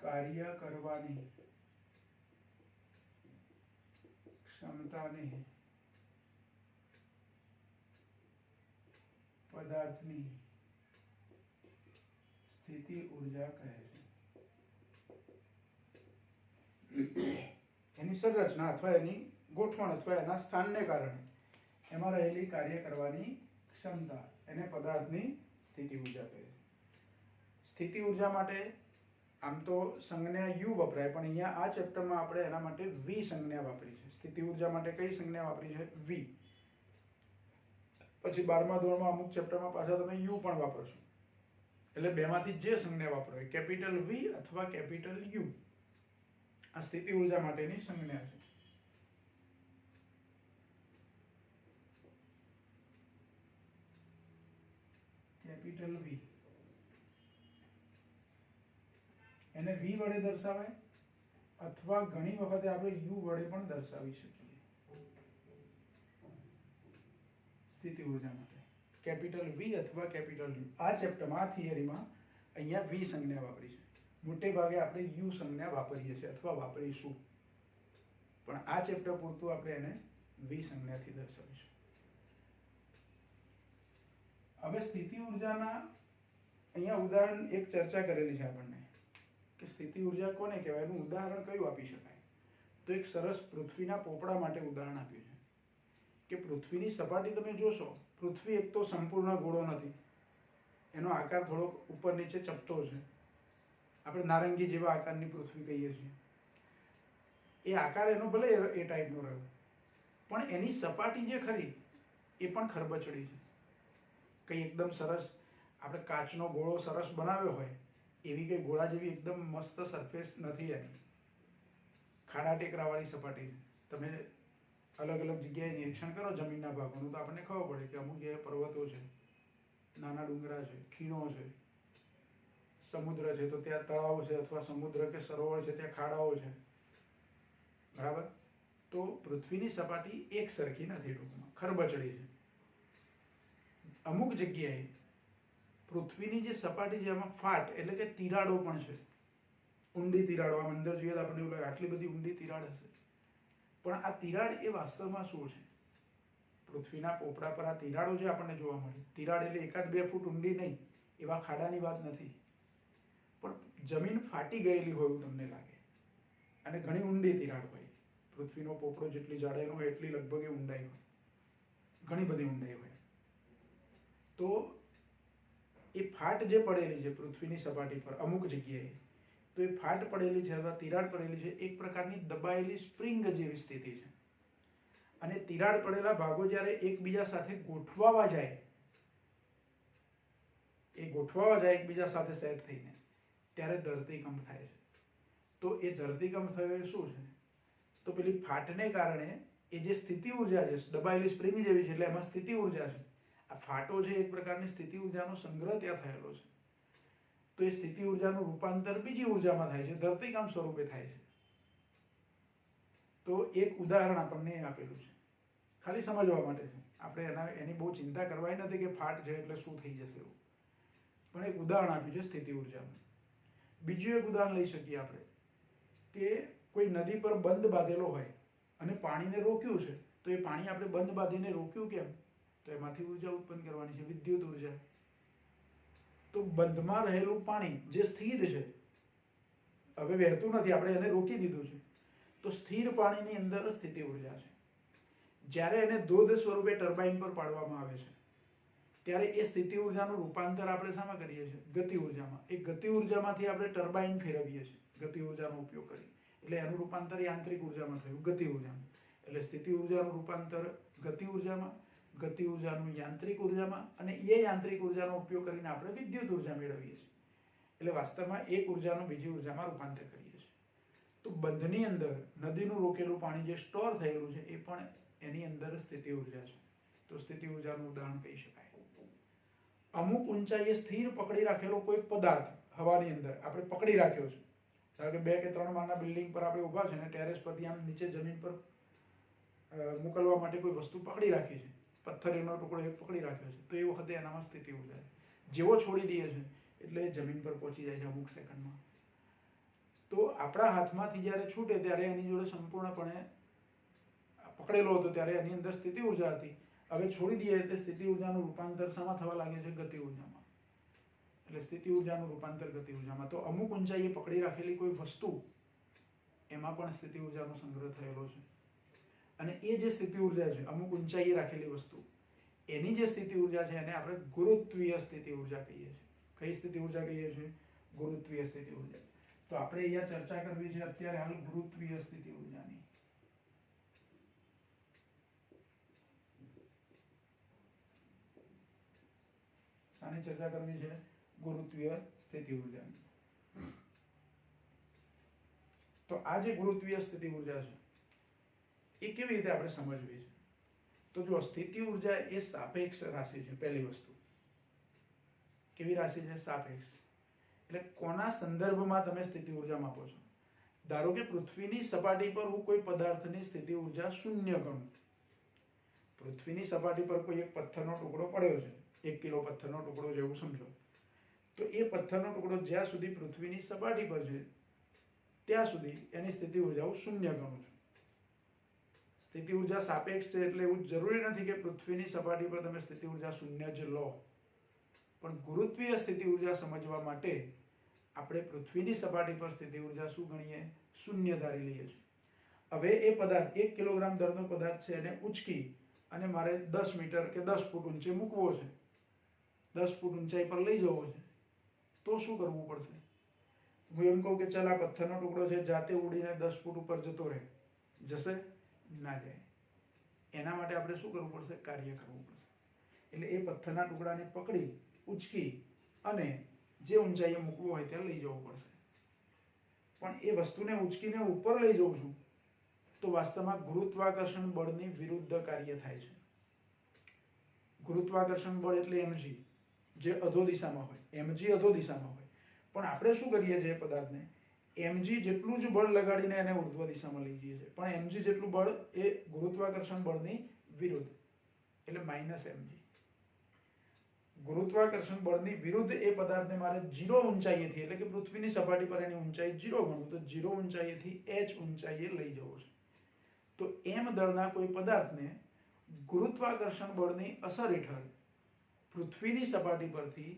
Speaker 1: કાર્ય કરવાની ક્ષમતાને પદાર્થની સ્થિતિ ઉર્જા કહે છે. એની સંરચના અથવા એની ગોઠવણ અથવા એના સ્થાનને કારણે એમાં રહેલી કાર્ય કરવાની ક્ષમતા એને પદાર્થની સ્થિતિ ઉર્જા કહે છે. સ્થિતિ ઉર્જા માટે આમ તો સંજ્ઞા યુ વપરાય, પણ અહીંયા આ ચેપ્ટરમાં આપણે એના માટે વી સંજ્ઞા વાપરી છે. સ્થિતિ ઉર્જા માટે કઈ સંજ્ઞા વાપરી છે? વી. પછી 12મા ધોરણમાં અમુક ચેપ્ટરમાં પાછા તમે યુ પણ વાપરશો. એટલે બેમાંથી જે સંજ્ઞા વાપરો, કેપિટલ વી અથવા કેપિટલ યુ, આ સ્થિતિ ઉર્જા માટેની સંજ્ઞા છે. કેપિટલ વી એને વી વડે દર્શાવાય, અથવા ઘણી વખતે આપણે યુ વડે પણ દર્શાવી શકીએ. સ્થિતિ ઉર્જા માટે કેપિટલ વી અથવા કેપિટલ યુ. આ ચેપ્ટરમાં, આ થિયરીમાં અહીંયા વી સંજ્ઞા વાપરી છે. મોટે ભાગે આપણે યુ સંજ્ઞા વાપરીએ છીએ અથવા વાપરીશું, પણ આ ચેપ્ટર પૂરતું આપણે એને વી સંજ્ઞાથી દર્શાવીશું. હવે સ્થિતિ ઉર્જાના અહીંયા ઉદાહરણ એક ચર્ચા કરેલી છે આપણને કે સ્થિતિ ઉર્જા કોને કહેવાય, એનું ઉદાહરણ કયું આપી શકાય. તો એક સરસ પૃથ્વીના પોપડા માટે ઉદાહરણ આપ્યું છે કે પૃથ્વીની સપાટી તમે જોશો, પૃથ્વી એક તો સંપૂર્ણ ગોળો નથી, એનો આકાર થોડોક ઉપર નીચે ચપટો છે. આપણે નારંગી જેવા આકારની પૃથ્વી કહીએ છીએ. એ આકાર એનો ભલે એ ટાઈપનો રહ્યો, પણ એની સપાટી જે ખરી એ પણ ખરબચડી છે. કંઈ એકદમ સરસ આપણે કાચનો ગોળો સરસ બનાવ્યો હોય એવી કંઈ ગોળા જેવી એકદમ મસ્ત સરફેસ નથી એની. ખાડા ટેકરાવાળી સપાટી. તમે અલગ અલગ જગ્યાએ નિરીક્ષણ કરો જમીનના ભાગોનું તો આપણને ખબર પડે કે અમુક જગ્યાએ પર્વતો છે, નાના ડુંગરા છે, ખીણો છે, સમુદ્ર છે તો ત્યાં તળાવ છે, અથવા સમુદ્ર કે સરોવર છે ત્યાં ખાડાઓ છે. બરાબર. તો પૃથ્વીની સપાટી એક સરખી નથી, ટૂંકમાં ખરબચડી છે. અમુક જગ્યાએ પૃથ્વીની જે સપાટી છે એમાં ફાટ એટલે કે તિરાડો પણ છે, ઊંડી તિરાડો. આમ અંદર જોઈએ તો આપણને એવું લાગે આટલી બધી ઊંડી તિરાડ હશે, પણ આ તિરાડ એ વાસ્તવમાં શું છે? પૃથ્વીના પોપડા પર આ તિરાડો જે આપણને જોવા મળે, તિરાડ એટલે 1-2 ફૂટ ઊંડી નહીં, એવા ખાડાની વાત નથી, પણ જમીન ફાટી ગયેલી હોય એવું તમને લાગે, અને ઘણી ઊંડી તિરાડ હોય. પૃથ્વીનો પોપડો જેટલી જાડાઈનો હોય એટલી લગભગ એ ઊંડાઈ હોય, ઘણી બધી ઊંડાઈ હોય. તો એ ફાટ જે પડેલી છે પૃથ્વીની સપાટી પર અમુક જગ્યાએ, તો એ ફાટ પડેલી છે અથવા તિરાડ પડેલી છે એક પ્રકારની દબાયેલી સ્પ્રિંગ જેવી સ્થિતિ છે. અને તિરાડ પડેલા ભાગો જ્યારે એકબીજા સાથે ગોઠવાવા જાય એ ગોઠવાવા જાય એકબીજા સાથે સેટ થઈને, ત્યારે ધરતીકંપ થાય છે. તો એ ધરતીકંપ થયો એ શું છે? તો પેલી ફાટને કારણે એ જે સ્થિતિ ઉર્જા છે, દબાયેલી સ્પ્રિંગ જેવી છે, એટલે એમાં સ્થિતિ ઉર્જા છે. આ ફાટો છે એક પ્રકારની સ્થિતિ ઉર્જાનો સંગ્રહ ત્યાં થયેલો છે. તો એ સ્થિતિ ઉર્જાનું રૂપાંતર બીજી ઉર્જામાં થાય છે, ધરતીકંપ સ્વરૂપે થાય છે. તો એક ઉદાહરણ આપણને આપેલું છે, ખાલી સમજવા માટે છે. આપણે એની બહુ ચિંતા કરવાની નથી કે ફાટ છે એટલે શું થઈ જશે એવું, પણ એક ઉદાહરણ આપ્યું છે સ્થિતિ ઉર્જાનું. બીજું એક ઉદાહરણ લઈ શકીએ આપણે કે કોઈ નદી પર બંધ બાંધેલો હોય અને પાણીને રોક્યું છે. તો એ પાણી આપણે બંધ બાંધીને રોક્યું કેમ? તો એમાંથી ઉર્જા ઉત્પન્ન કરવાની છે, વિદ્યુત ઉર્જા. તો બંધમાં રહેલું પાણી જે સ્થિર છે, હવે વહેતું નથી, આપણે એને રોકી દીધું છે, તો સ્થિર પાણીની અંદર સ્થિતિ ઉર્જા છે. જ્યારે એને ધોધ સ્વરૂપે ટર્બાઇન પર પાડવામાં આવે છે, ત્યારે એ સ્થિતિ ઉર્જાનું રૂપાંતર આપણે શામાં કરીએ છીએ? ગતિ ઉર્જામાં. એ ગતિ ઉર્જામાંથી આપણે ટર્બાઇન ફેરવીએ છીએ ગતિ ઉર્જાનો ઉપયોગ કરી, એટલે એનું રૂપાંતર યાંત્રિક ઉર્જામાં થયું, ગતિ ઉર્જામાં. એટલે સ્થિતિ ઉર્જાનું રૂપાંતર ગતિ ઉર્જામાં, ગતિ ઉર્જાનું યાંત્રિક ઉર્જામાં, અને એ યાંત્રિક ઉર્જાનો ઉપયોગ કરીને આપણે વિદ્યુત ઉર્જા મેળવીએ છીએ. એટલે વાસ્તવમાં એક ઉર્જાનું બીજી ઉર્જામાં રૂપાંતર કરીએ છીએ. તો બંધની અંદર નદીનું રોકેલું પાણી જે સ્ટોર થયેલું છે એ પણ એની અંદર સ્થિતિ ઉર્જા છે. તો સ્થિતિ ઉર્જાનું ઉદાહરણ કહી શકાય. અમુક ઊંચાઈએ સ્થિર પકડી રાખેલો કોઈ પદાર્થ હવાની અંદર આપણે પકડી રાખ્યો છે. ધારો કે 2 કે 3 માળના બિલ્ડિંગ પર આપણે ઊભા છે ને ટેરેસ પરથી આમ નીચે જમીન પર મોકલવા માટે કોઈ વસ્તુ પકડી રાખી છે, પથ્થરનો ટુકડો એક પકડી રાખ્યો છે, તો એ વખતે એનામાં સ્થિતિ ઉર્જા છે. જેવો છોડી દઈએ છે એટલે જમીન પર પહોંચી જાય છે અમુક સેકન્ડમાં. તો આપણા હાથમાંથી જ્યારે છૂટે ત્યારે એની જોડે સંપૂર્ણપણે પકડેલો હતો ત્યારે એની અંદર સ્થિતિ ઉર્જા હતી. હવે છોડી દઈએ એટલે સ્થિતિ ઉર્જાનું રૂપાંતર શામાં થવા લાગે છે? ગતિ ઉર્જામાં. એટલે સ્થિતિ ઉર્જાનું રૂપાંતર ગતિ ઉર્જામાં. તો અમુક ઊંચાઈએ પકડી રાખેલી કોઈ વસ્તુ, એમાં પણ સ્થિતિ ઉર્જાનો સંગ્રહ થયેલો છે. અને એ જે સ્થિતિ ઉર્જા છે, અમુક ઊંચાઈએ રાખેલી વસ્તુ, એની જે સ્થિતિ ઉર્જા છે એને આપણે ગુરુત્વીય સ્થિતિ ઉર્જા કહીએ છીએ. કઈ સ્થિતિ ઉર્જા કહીએ છીએ? ગુરુત્વીય સ્થિતિ ઉર્જા. તો આપણે અહીંયા ચર્ચા કરવી છે અત્યારે હાલ ગુરુત્વીય સ્થિતિ ઉર્જાની. શાની ચર્ચા કરવી છે? ગુરુત્વીય સ્થિતિ ઉર્જાની. તો આ જે ગુરુત્વીય સ્થિતિ ઉર્જા છે એ કેવી રીતે આપણે સમજવી છે? તો જો સ્થિતિ ઉર્જા એ સાપેક્ષ રાશિ છે. પહેલી વસ્તુ, કેવી રાશિ છે? સાપેક્ષ. એટલે કોના સંદર્ભમાં તમે સ્થિતિ ઉર્જા માપો છો? ધારો કે પૃથ્વીની સપાટી પર હું કોઈ પદાર્થની સ્થિતિ ઉર્જા શૂન્ય ગણું. પૃથ્વીની સપાટી પર કોઈ એક પથ્થરનો ટુકડો પડ્યો છે, 1 કિલો પથ્થરનો ટુકડો જેવું સમજો. તો એ પથ્થરનો ટુકડો જ્યાં સુધી પૃથ્વીની સપાટી પર છે ત્યાં સુધી એની સ્થિતિ ઉર્જા હું શૂન્ય ગણું છું. સ્થિતિ ઉર્જા સાપેક્ષ છે એટલે એવું જરૂરી નથી કે પૃથ્વીની સપાટી પર તમે સ્થિતિ ઉર્જા શૂન્ય જ લો. પણ ગુરુત્વીય સ્થિતિ ઉર્જા સમજવા માટે આપણે પૃથ્વીની સપાટી પર સ્થિતિ ઉર્જા શું ગણીએ? શૂન્ય ધારી લઈએ છીએ. હવે એ પદાર્થ 1 કિલોગ્રામ દરનો પદાર્થ છે એને ઉચકી અને મારે 10 મીટર કે 10 ફૂટ ઊંચે મૂકવો છે, 10 ફૂટ ઊંચાઈ પર લઈ જવો છે, તો શું કરવું પડશે? હું એમ કહું કે ચાલ આ પથ્થરનો ટુકડો છે જાતે ઉડીને 10 ફૂટ ઉપર જતો રહે, જશે? ના જાય. એના માટે આપણે શું કરવું પડશે? કાર્ય કરવું પડશે. એટલે એ પથ્થરના ટુકડાને પકડી ઉચકી અને જે ઊંચાઈએ મૂકવો હોય ત્યાં લઈ જવું પડશે. પણ એ વસ્તુને ઉચકીને ઉપર લઈ જઉં છું તો વાસ્તવમાં ગુરુત્વાકર્ષણ બળની વિરુદ્ધ કાર્ય થાય છે. ગુરુત્વાકર્ષણ બળ એટલે mg, જે અધો દિશામાં હોય. mg અધો દિશામાં હોય, પણ આપણે શું કરીએ છીએ? પદાર્થને mg જેટલું જ બળ લગાડીને એને ઉર્ધ્વ દિશામાં લઈ જઈએ છીએ, પણ mg જેટલું બળ એ ગુરુત્વાકર્ષણ બળની વિરુદ્ધ, એટલે -mg. ગુરુત્વાકર્ષણ બળની વિરુદ્ધ એ પદાર્થને મારે 0 ઊંચાઈએથી, એટલે કે પૃથ્વીની સપાટી પર એની ઊંચાઈ 0 ગણું, તો 0 ઊંચાઈએથી h ઊંચાઈએ લઈ જવો છે. તો m દળના કોઈ પદાર્થને ગુરુત્વાકર્ષણ બળની અસર હેઠળ પૃથ્વીની સપાટી પરથી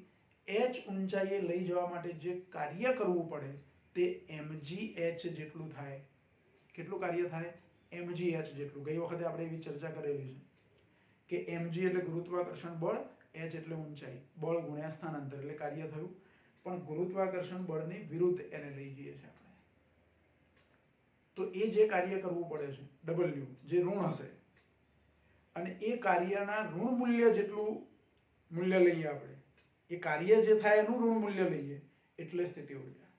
Speaker 1: h ઊંચાઈએ લઈ જવા માટે જે કાર્ય કરવું પડે તે mgh જેટલું થાય. કેટલું કાર્ય થાય? mgh જેટલું. ગઈ વખતે આપણે એવી ચર્ચા કરેલી છે કે mg એટલે ગુરુત્વાકર્ષણ બળ, h એટલે ઊંચાઈ, બળ ગુણ્યા સ્થાનાંતર એટલે કાર્ય થયું. પણ ગુરુત્વાકર્ષણ બળની વિરુદ્ધ એને લઈ જઈએ છીએ આપણે. તો એ જે કાર્ય કરવું પડે છે w, જે ઋણ હશે, અને એ કાર્યના ઋણ મૂલ્ય જેટલું મૂલ્ય લઈએ આપણે, એ કાર્ય જે થાય એનું ઋણ મૂલ્ય લઈએ એટલે સ્થિતિ ઉર્જા.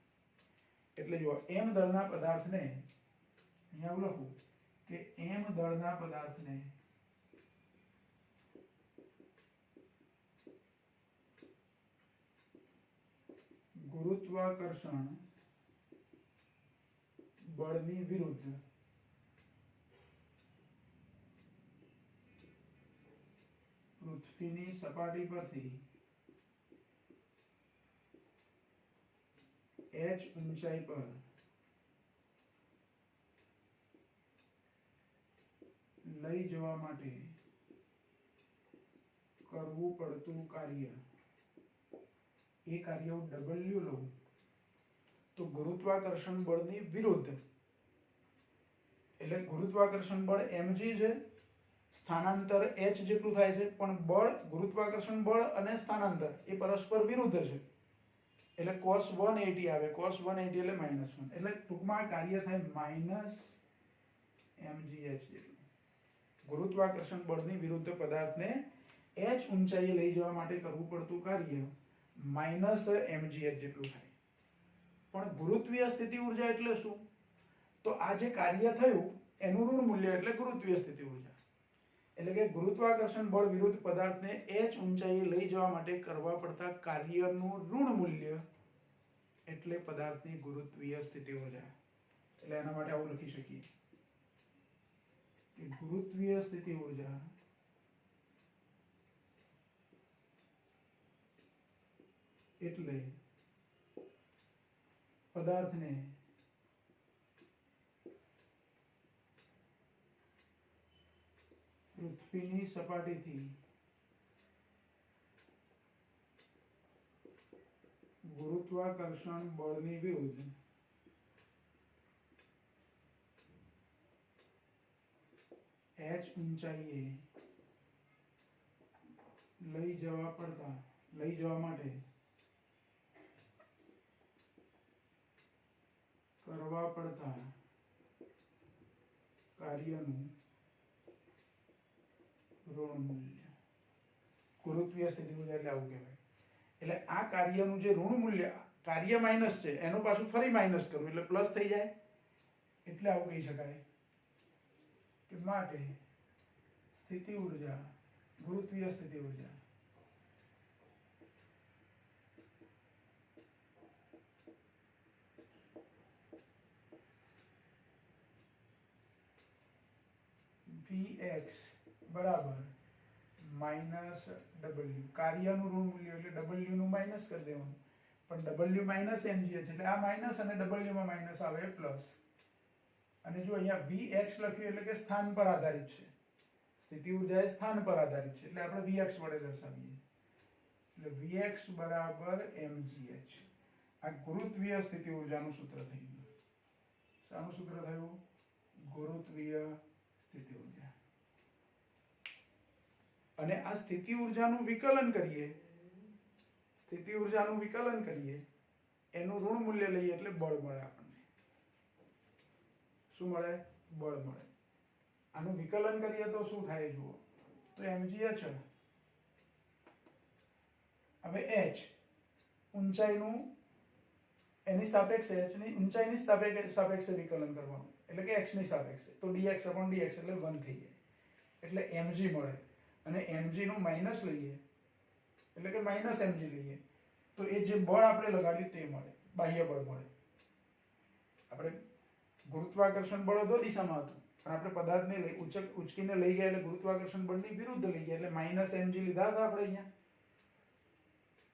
Speaker 1: એટલે જો m દળના પદાર્થને અહીંયા હું લખું કે m દળના પદાર્થને ગુરુત્વાકર્ષણ બળની વિરુદ્ધ પૃથ્વીની સપાટી પરથી h ઊંચાઈ પર લઈ જવા માટે કરવું પડતું કાર્ય, એ કાર્ય હું W લઉં તો ગુરુત્વાકર્ષણ બળની વિરુદ્ધ, એટલે ગુરુત્વાકર્ષણ બળ mg છે, સ્થાનાંતર h જેટલું થાય છે, પણ બળ ગુરુત્વાકર્ષણ બળ અને સ્થાનાંતર એ પરસ્પર વિરુદ્ધ છે, એટલે cos 180 આવે. cos 180 એટલે -1, એટલે ટૂંકમાં કાર્ય થાય -mgh જેટલું. ગુરુત્વાકર્ષણ બળની વિરુદ્ધ પદાર્થને h ઊંચાઈએ લઈ જવા માટે કરવું પડતું કાર્ય -mgh જેટલું થાય. પણ ગુરુત્વીય સ્થિતિ ઊર્જા એટલે શું? તો આ જે કાર્ય થયું એનું ઋણ મૂલ્ય એટલે ગુરુત્વીય સ્થિતિ ઊર્જા. એટલે કે ગુરુત્વાકર્ષણ બળ વિરુદ્ધ પદાર્થને h ઊંચાઈએ લઈ જવા માટે કરવા પડતા કાર્યનું ઋણ મૂલ્ય એટલે પદાર્થની ગુરુત્વીય સ્થિતિ ઊર્જા. એટલે એના માટે આવું લખી શકીએ કે ગુરુત્વીય સ્થિતિ ઊર્જા એટલે પદાર્થને પૃથ્વીની સપાટીથી ગુરુત્વાકર્ષણ બળની વિરુદ્ધ h ઊંચાઈએ લઈ જવા માટે કરવા પડતા કાર્યનું ઋણ મૂલ્ય. ગુરુત્વીય સ્થિતિ ઊર્જા એટલે આવું કહેવાય. એટલે આ કાર્યનું જે ઋણ મૂલ્ય, કાર્ય માઇનસ છે એનું પાછું ફરી માઇનસ કરવું એટલે પ્લસ થઈ જાય. એટલે આવું કહી શકાય કે માટે સ્થિતિ ઊર્જા, ગુરુત્વીય સ્થિતિ ઊર્જા Vx બરાબર -w. કાર્યનું ઋણ મૂલ્ય એટલે w નું માઇનસ કરી દેવાનું, પણ w માઇનસ mgh એટલે આ માઇનસ અને w માં માઇનસ આવે પ્લસ. અને જો અહીંયા Vx લખ્યું એટલે કે સ્થાન પર આધારિત છે, સ્થિતિ ઊર્જા એ સ્થાન પર આધારિત છે એટલે આપણે Vx વડે દર્શાવીએ. એટલે Vx બરાબર mgh. આ ગુરુત્વીય સ્થિતિ ઊર્જાનું સૂત્ર થઈ ગયું. શાનું સૂત્ર થયું? ગુરુત્વીય સ્થિતિ ઊર્જા. અને આ સ્થિતિ ઊર્જાનું વિકલન કરીએ, એનું ઋણ મૂલ્ય લઈએ એટલે બળ મળે આપણને. શું મળે? બળ મળે. આનું વિકલન કરીએ તો શું થાય જુઓ તો mgh. હવે h ઊંચાઈનું એની સાપેક્ષે h ની ઊંચાઈની સાપેક્ષે વિકલન કરવાનું, એટલે કે x ની સાપેક્ષે, તો dx dx એટલે 1 થઈ જાય, એટલે mg મળે. અને mg નું માઇનસ લઈએ એટલે કે -mg લઈએ તો એ જે બળ આપણે લગાડ્યું તે મળે, બાહ્ય બળ મળે. આપણે ગુરુત્વાકર્ષણ બળ અડધો દિશામાં હતું, પણ આપણે પદાર્થને ઉચકીને લઈ ગયા એટલે ગુરુત્વાકર્ષણ બળની વિરુદ્ધ લઈ ગયા એટલે -mg લીધા હતા આપણે અહીંયા.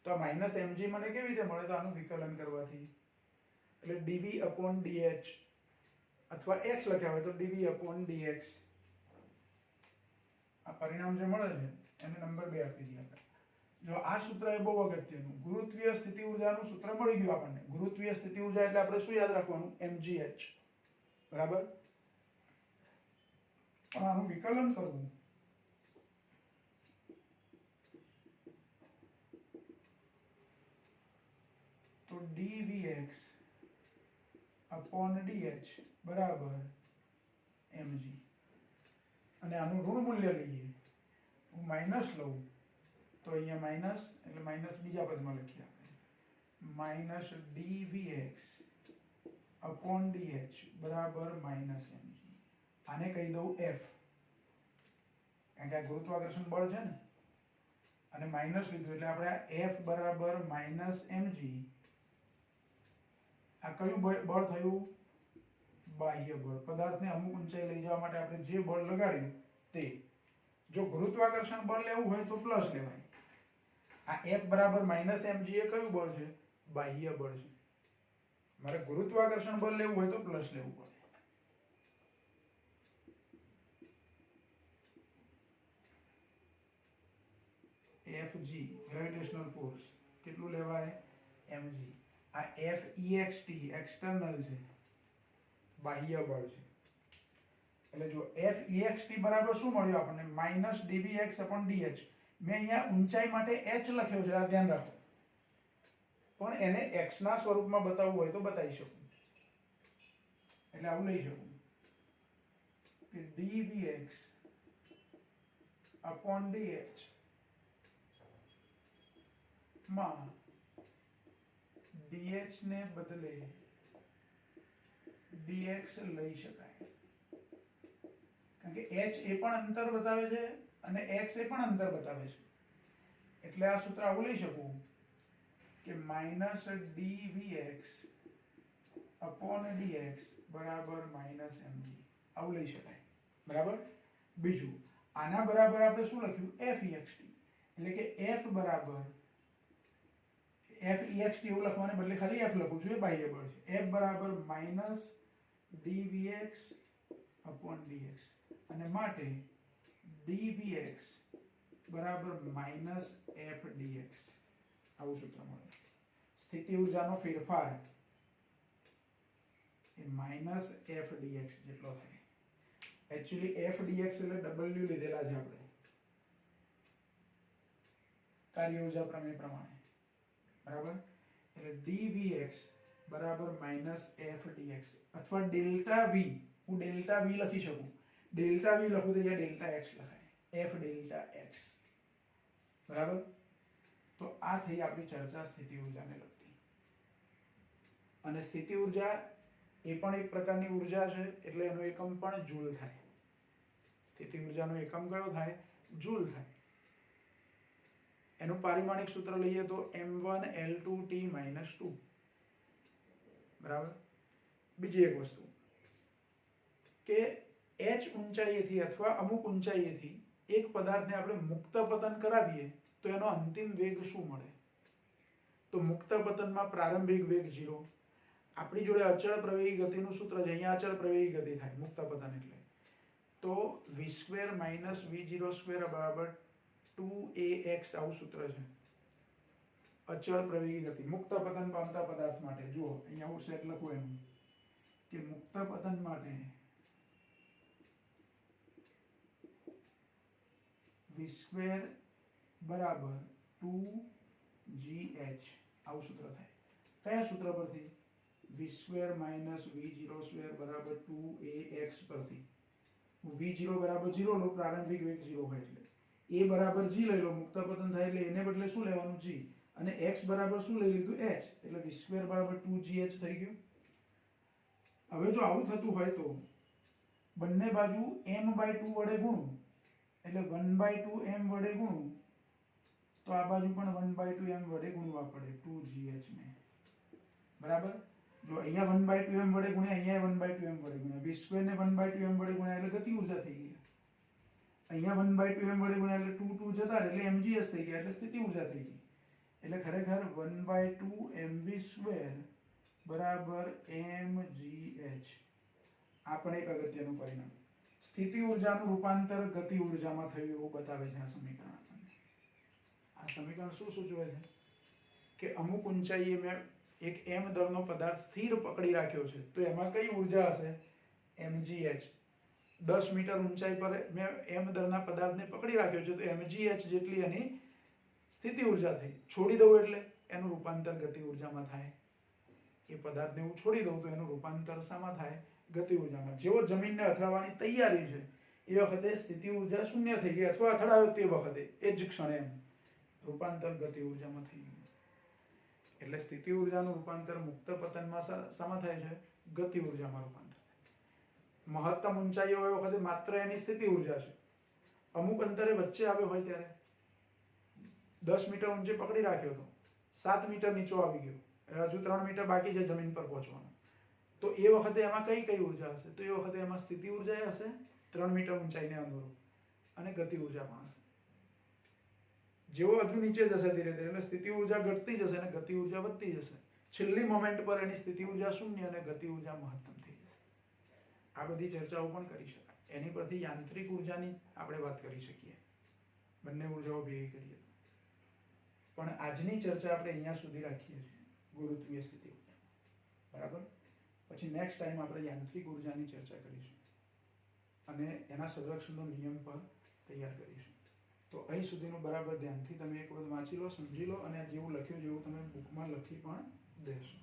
Speaker 1: તો આ -mg મને કેવી રીતે મળે? તો આનું વિકલન કરવાથી, એટલે dv/dh અથવા x લખ્યા હોય તો dv/dx. આ પરિણામ જે મળે છે એને નંબર 2 આપી દઈએ આપણે. જો આ સૂત્ર એ બહુ અગત્યનું, ગુરુત્વીય સ્થિતિ ઊર્જાનું સૂત્ર મળી ગયું આપણને. ગુરુત્વીય સ્થિતિ ઊર્જા એટલે આપણે શું યાદ રાખવાનું? mgh. બરાબર. પણ આનું વિકલન કરવું તો dvx/dh બરાબર mg. અને આનું ઋણ મૂલ્ય લઈએ, હું માઇનસ લઉં તો અહીંયા માઇનસ એટલે માઇનસ બીજા પદમાં લખીએ આપણે માઇનસ dvx अपॉन dh बराबर माइनस mg। आने कही दो f કારણ કે આ ગુરુત્વાકર્ષણ બળ છે ને અને માઇનસ લીધું એટલે આપણે f બરાબર માઇનસ mg આ કયું બળ થયું બાહ્ય બળ પદાર્થને અમુક ઊંચાઈ લઈ જવા માટે આપણે જે બળ લગાડ્યું તે જો ગુરુત્વાકર્ષણ બળ લેવું હોય તો પ્લસ લેવાય આ f બરાબર માઇનસ mg એ કયું બળ છે બાહ્ય બળ છે મારે ગુરુત્વાકર્ષણ બળ લેવું હોય તો પ્લસ લેવું પડે Fg ગ્રેવિટેશનલ ફોર્સ કેટલું લેવાય mg આ Fext એક્સટર્નલ છે બાહ્ય બળ છે એટલે જો Fext બરાબર શું મળ્યું આપણને માઈનસ dvx dh મેં અહીંયા ઊંચાઈ માટે h લખ્યો છે આ ધ્યાન રાખો પણ એને x ના સ્વરૂપમાં બતાવવું હોય તો બતાવી શકું એટલે આવું લઈ શકું કે dvx dh માં dh ને બદલે dx લઈ શકાય કારણ કે h એ પણ અંતર બતાવે છે અને x એ પણ અંતર બતાવે છે એટલે આ સૂત્ર આવું લઈ શકું કે માઇનસ dvx dx બરાબર માઇનસ mg આવું લઈ શકાય બરાબર બીજું આના બરાબર આપણે શું લખ્યું Fext એટલે કે f બરાબર Fext એવું લખવાને બદલે ખાલી f લખું છું એ બાહ્ય બળ છે f બરાબર માઇનસ dvx dx અને માટે dvx બરાબર માઇનસ f dx આવું સૂત્ર મળે સ્થિતિ ઊર્જાનો ફેરફાર એ માઇનસ f dx જેટલો થાય એકચ્યુઅલી f dx એટલે w લીધેલા છે આપણે કાર્ય ઊર્જા પ્રમેય પ્રમાણે બરાબર એટલે dvx બરાબર માઇનસ f dx અથવા ડેલ્ટા v હું ડેલ્ટા v લખી શકું ડેલ્ટા v લખું તો અહીંયા ડેલ્ટા x લખાય f ડેલ્ટા x બરાબર તો આ થઈ આપણી ચર્ચા સ્થિતિ ઊર્જાને લગતી અને સ્થિતિ ઊર્જા એ પણ એક પ્રકારની ઊર્જા છે એટલે એનો એકમ પણ જૂલ થાય સ્થિતિ ઊર્જાનો એકમ કયો થાય જૂલ થાય એનું પારિમાણિક સૂત્ર લઈએ તો m1l2t - 2 બરાબર બીજી એક વસ્તુ કે h ઊંચાઈએથી અથવા અમુક ઊંચાઈએથી એક પદાર્થને આપણે મુક્ત પતન કરાવીએ તો એનો અંતિમ વેગ શું મળે તો મુક્ત પતનમાં પ્રારંભિક વેગ 0 આપણી જોડે અચળ પ્રવેગી ગતિનું સૂત્ર છે અહીંયા અચળ પ્રવેગી ગતિ થાય મુક્ત પતન એટલે તો v2 - v02 બરાબર 2ax આવું સૂત્ર છે અચળ પ્રવેગી ગતિ મુક્ત પતન પામતા પદાર્થ માટે જુઓ અહીંયા હું સેટ લખું એમ કે મુક્ત પતન માટે v2 બરાબર 2gh આવું સૂત્ર થાય કયા સૂત્ર પરથી v2 - v02 બરાબર 2ax પરથી v0 બરાબર 0 લો પ્રારંભિક વેગ 0 હોય એટલે a બરાબર g લઈ લો મુક્ત પતન થાય એટલે એને બદલે શું લેવાનું g અને x બરાબર શું લઈ લીધું h એટલે v2 બરાબર 2gh થઈ ગયું હવે જો આવું થતું હોય તો બંને બાજુ m/2 વડે ગુણું એટલે 1/2 m વડે ગુણું તો આ બાજુ પણ 1/2 m વડે ગુણવા પડે 2gh ને બરાબર જો અહીંયા 1/2 m વડે ગુણ્યા અહીંયા 1/2 m વડે ગુણ્યા v2 ને 1/2 m વડે ગુણ્યા એટલે ગતિ ઊર્જા થઈ ગઈ અહીંયા 1/2 m વડે ગુણ્યા એટલે 2 જતા એટલે mgs થઈ ગયા એટલે સ્થિતિ ઊર્જા થઈ ગઈ એટલે ખરેખર 1/2 mv2 બરાબર mgh આ પણ એક અગત્યનું પરિણામ સ્થિતિ ઊર્જાનું રૂપાંતર ગતિ ઊર્જામાં થયું એવું બતાવે છે આ સમીકરણ આપણને આ સમીકરણ શું સૂચવે છે કે અમુક ઊંચાઈએ મેં એક m દળનો પદાર્થ સ્થિર પકડી રાખ્યો છે તો એમાં કઈ ઊર્જા હશે mgh 10 મીટર ઊંચાઈ પર મેં m દળના પદાર્થને પકડી રાખ્યો છે તો mgh જેટલી એની સ્થિતિ ઊર્જા થઈ છોડી દઉં એટલે એનું રૂપાંતર ગતિ ઊર્જામાં થાય એ પદાર્થને હું છોડી દઉં તો એનું રૂપાંતર શામાં થાય ગતિ ઊર્જામાં જેવો જમીનને અથડાવવાની તૈયારી છે એ વખતે સ્થિતિ ઊર્જા શૂન્ય થઈ ગઈ અથવા અથડાયો તે વખતે એ જ ક્ષણે એમ રૂપાંતર ગતિ ઉર્જામાં થઈ ગયું. એટલે સ્થિતિ ઉર્જાનું રૂપાંતર મુક્ત પતનમાં શામાં થાય છે? ગતિ ઉર્જામાં રૂપાંતર. મહત્તમ ઊંચાઈઓ એ વખતે માત્ર એની સ્થિતિ ઉર્જા છે. અમુક અંતરે વચ્ચે આવ્યો હોય ત્યારે 10 મીટર ઊંચે પકડી રાખ્યો હતો, 7 મીટર નીચો આવી ગયો, હજુ 3 મીટર બાકી છે જમીન પર પહોંચવાનું, તો એ વખતે એમાં કઈ ઉર્જા હશે? તો એ વખતે એમાં સ્થિતિ ઉર્જા હશે 3 મીટર ઊંચાઈને અનુરૂપ, અને ગતિ ઉર્જા પણ હશે. જેવો હજુ નીચે જશે ધીરે ધીરે એટલે સ્થિતિ ઉર્જા ઘટતી જશે અને ગતિ ઉર્જા વધતી જશે. છેલ્લી મોમેન્ટ પર એની સ્થિતિ ઉર્જા શૂન્ય અને ગતિ ઉર્જા મહત્તમ થઈ જશે. આ બધી ચર્ચાઓ પણ કરી શકાય. એની પરથી યાંત્રિક ઉર્જાની આપણે વાત કરી શકીએ, બંને ઉર્જાઓ ભેગી કરીએ તો. પણ આજની ચર્ચા આપણે અહીંયા સુધી રાખીએ છીએ, ગુરુત્વીય સ્થિતિ ઉર્જા. બરાબર. પછી નેક્સ્ટ ટાઈમ આપણે યાંત્રિક ઉર્જાની ચર્ચા કરીશું અને એના સંરક્ષણનો નિયમ પર તૈયાર કરીશું. તો અહીં સુધીનું બરાબર ધ્યાનથી તમે એક વખત વાંચી લો, સમજી લો, અને જેવું લખ્યું જેવું તમે બુકમાં લખી પણ દેશો.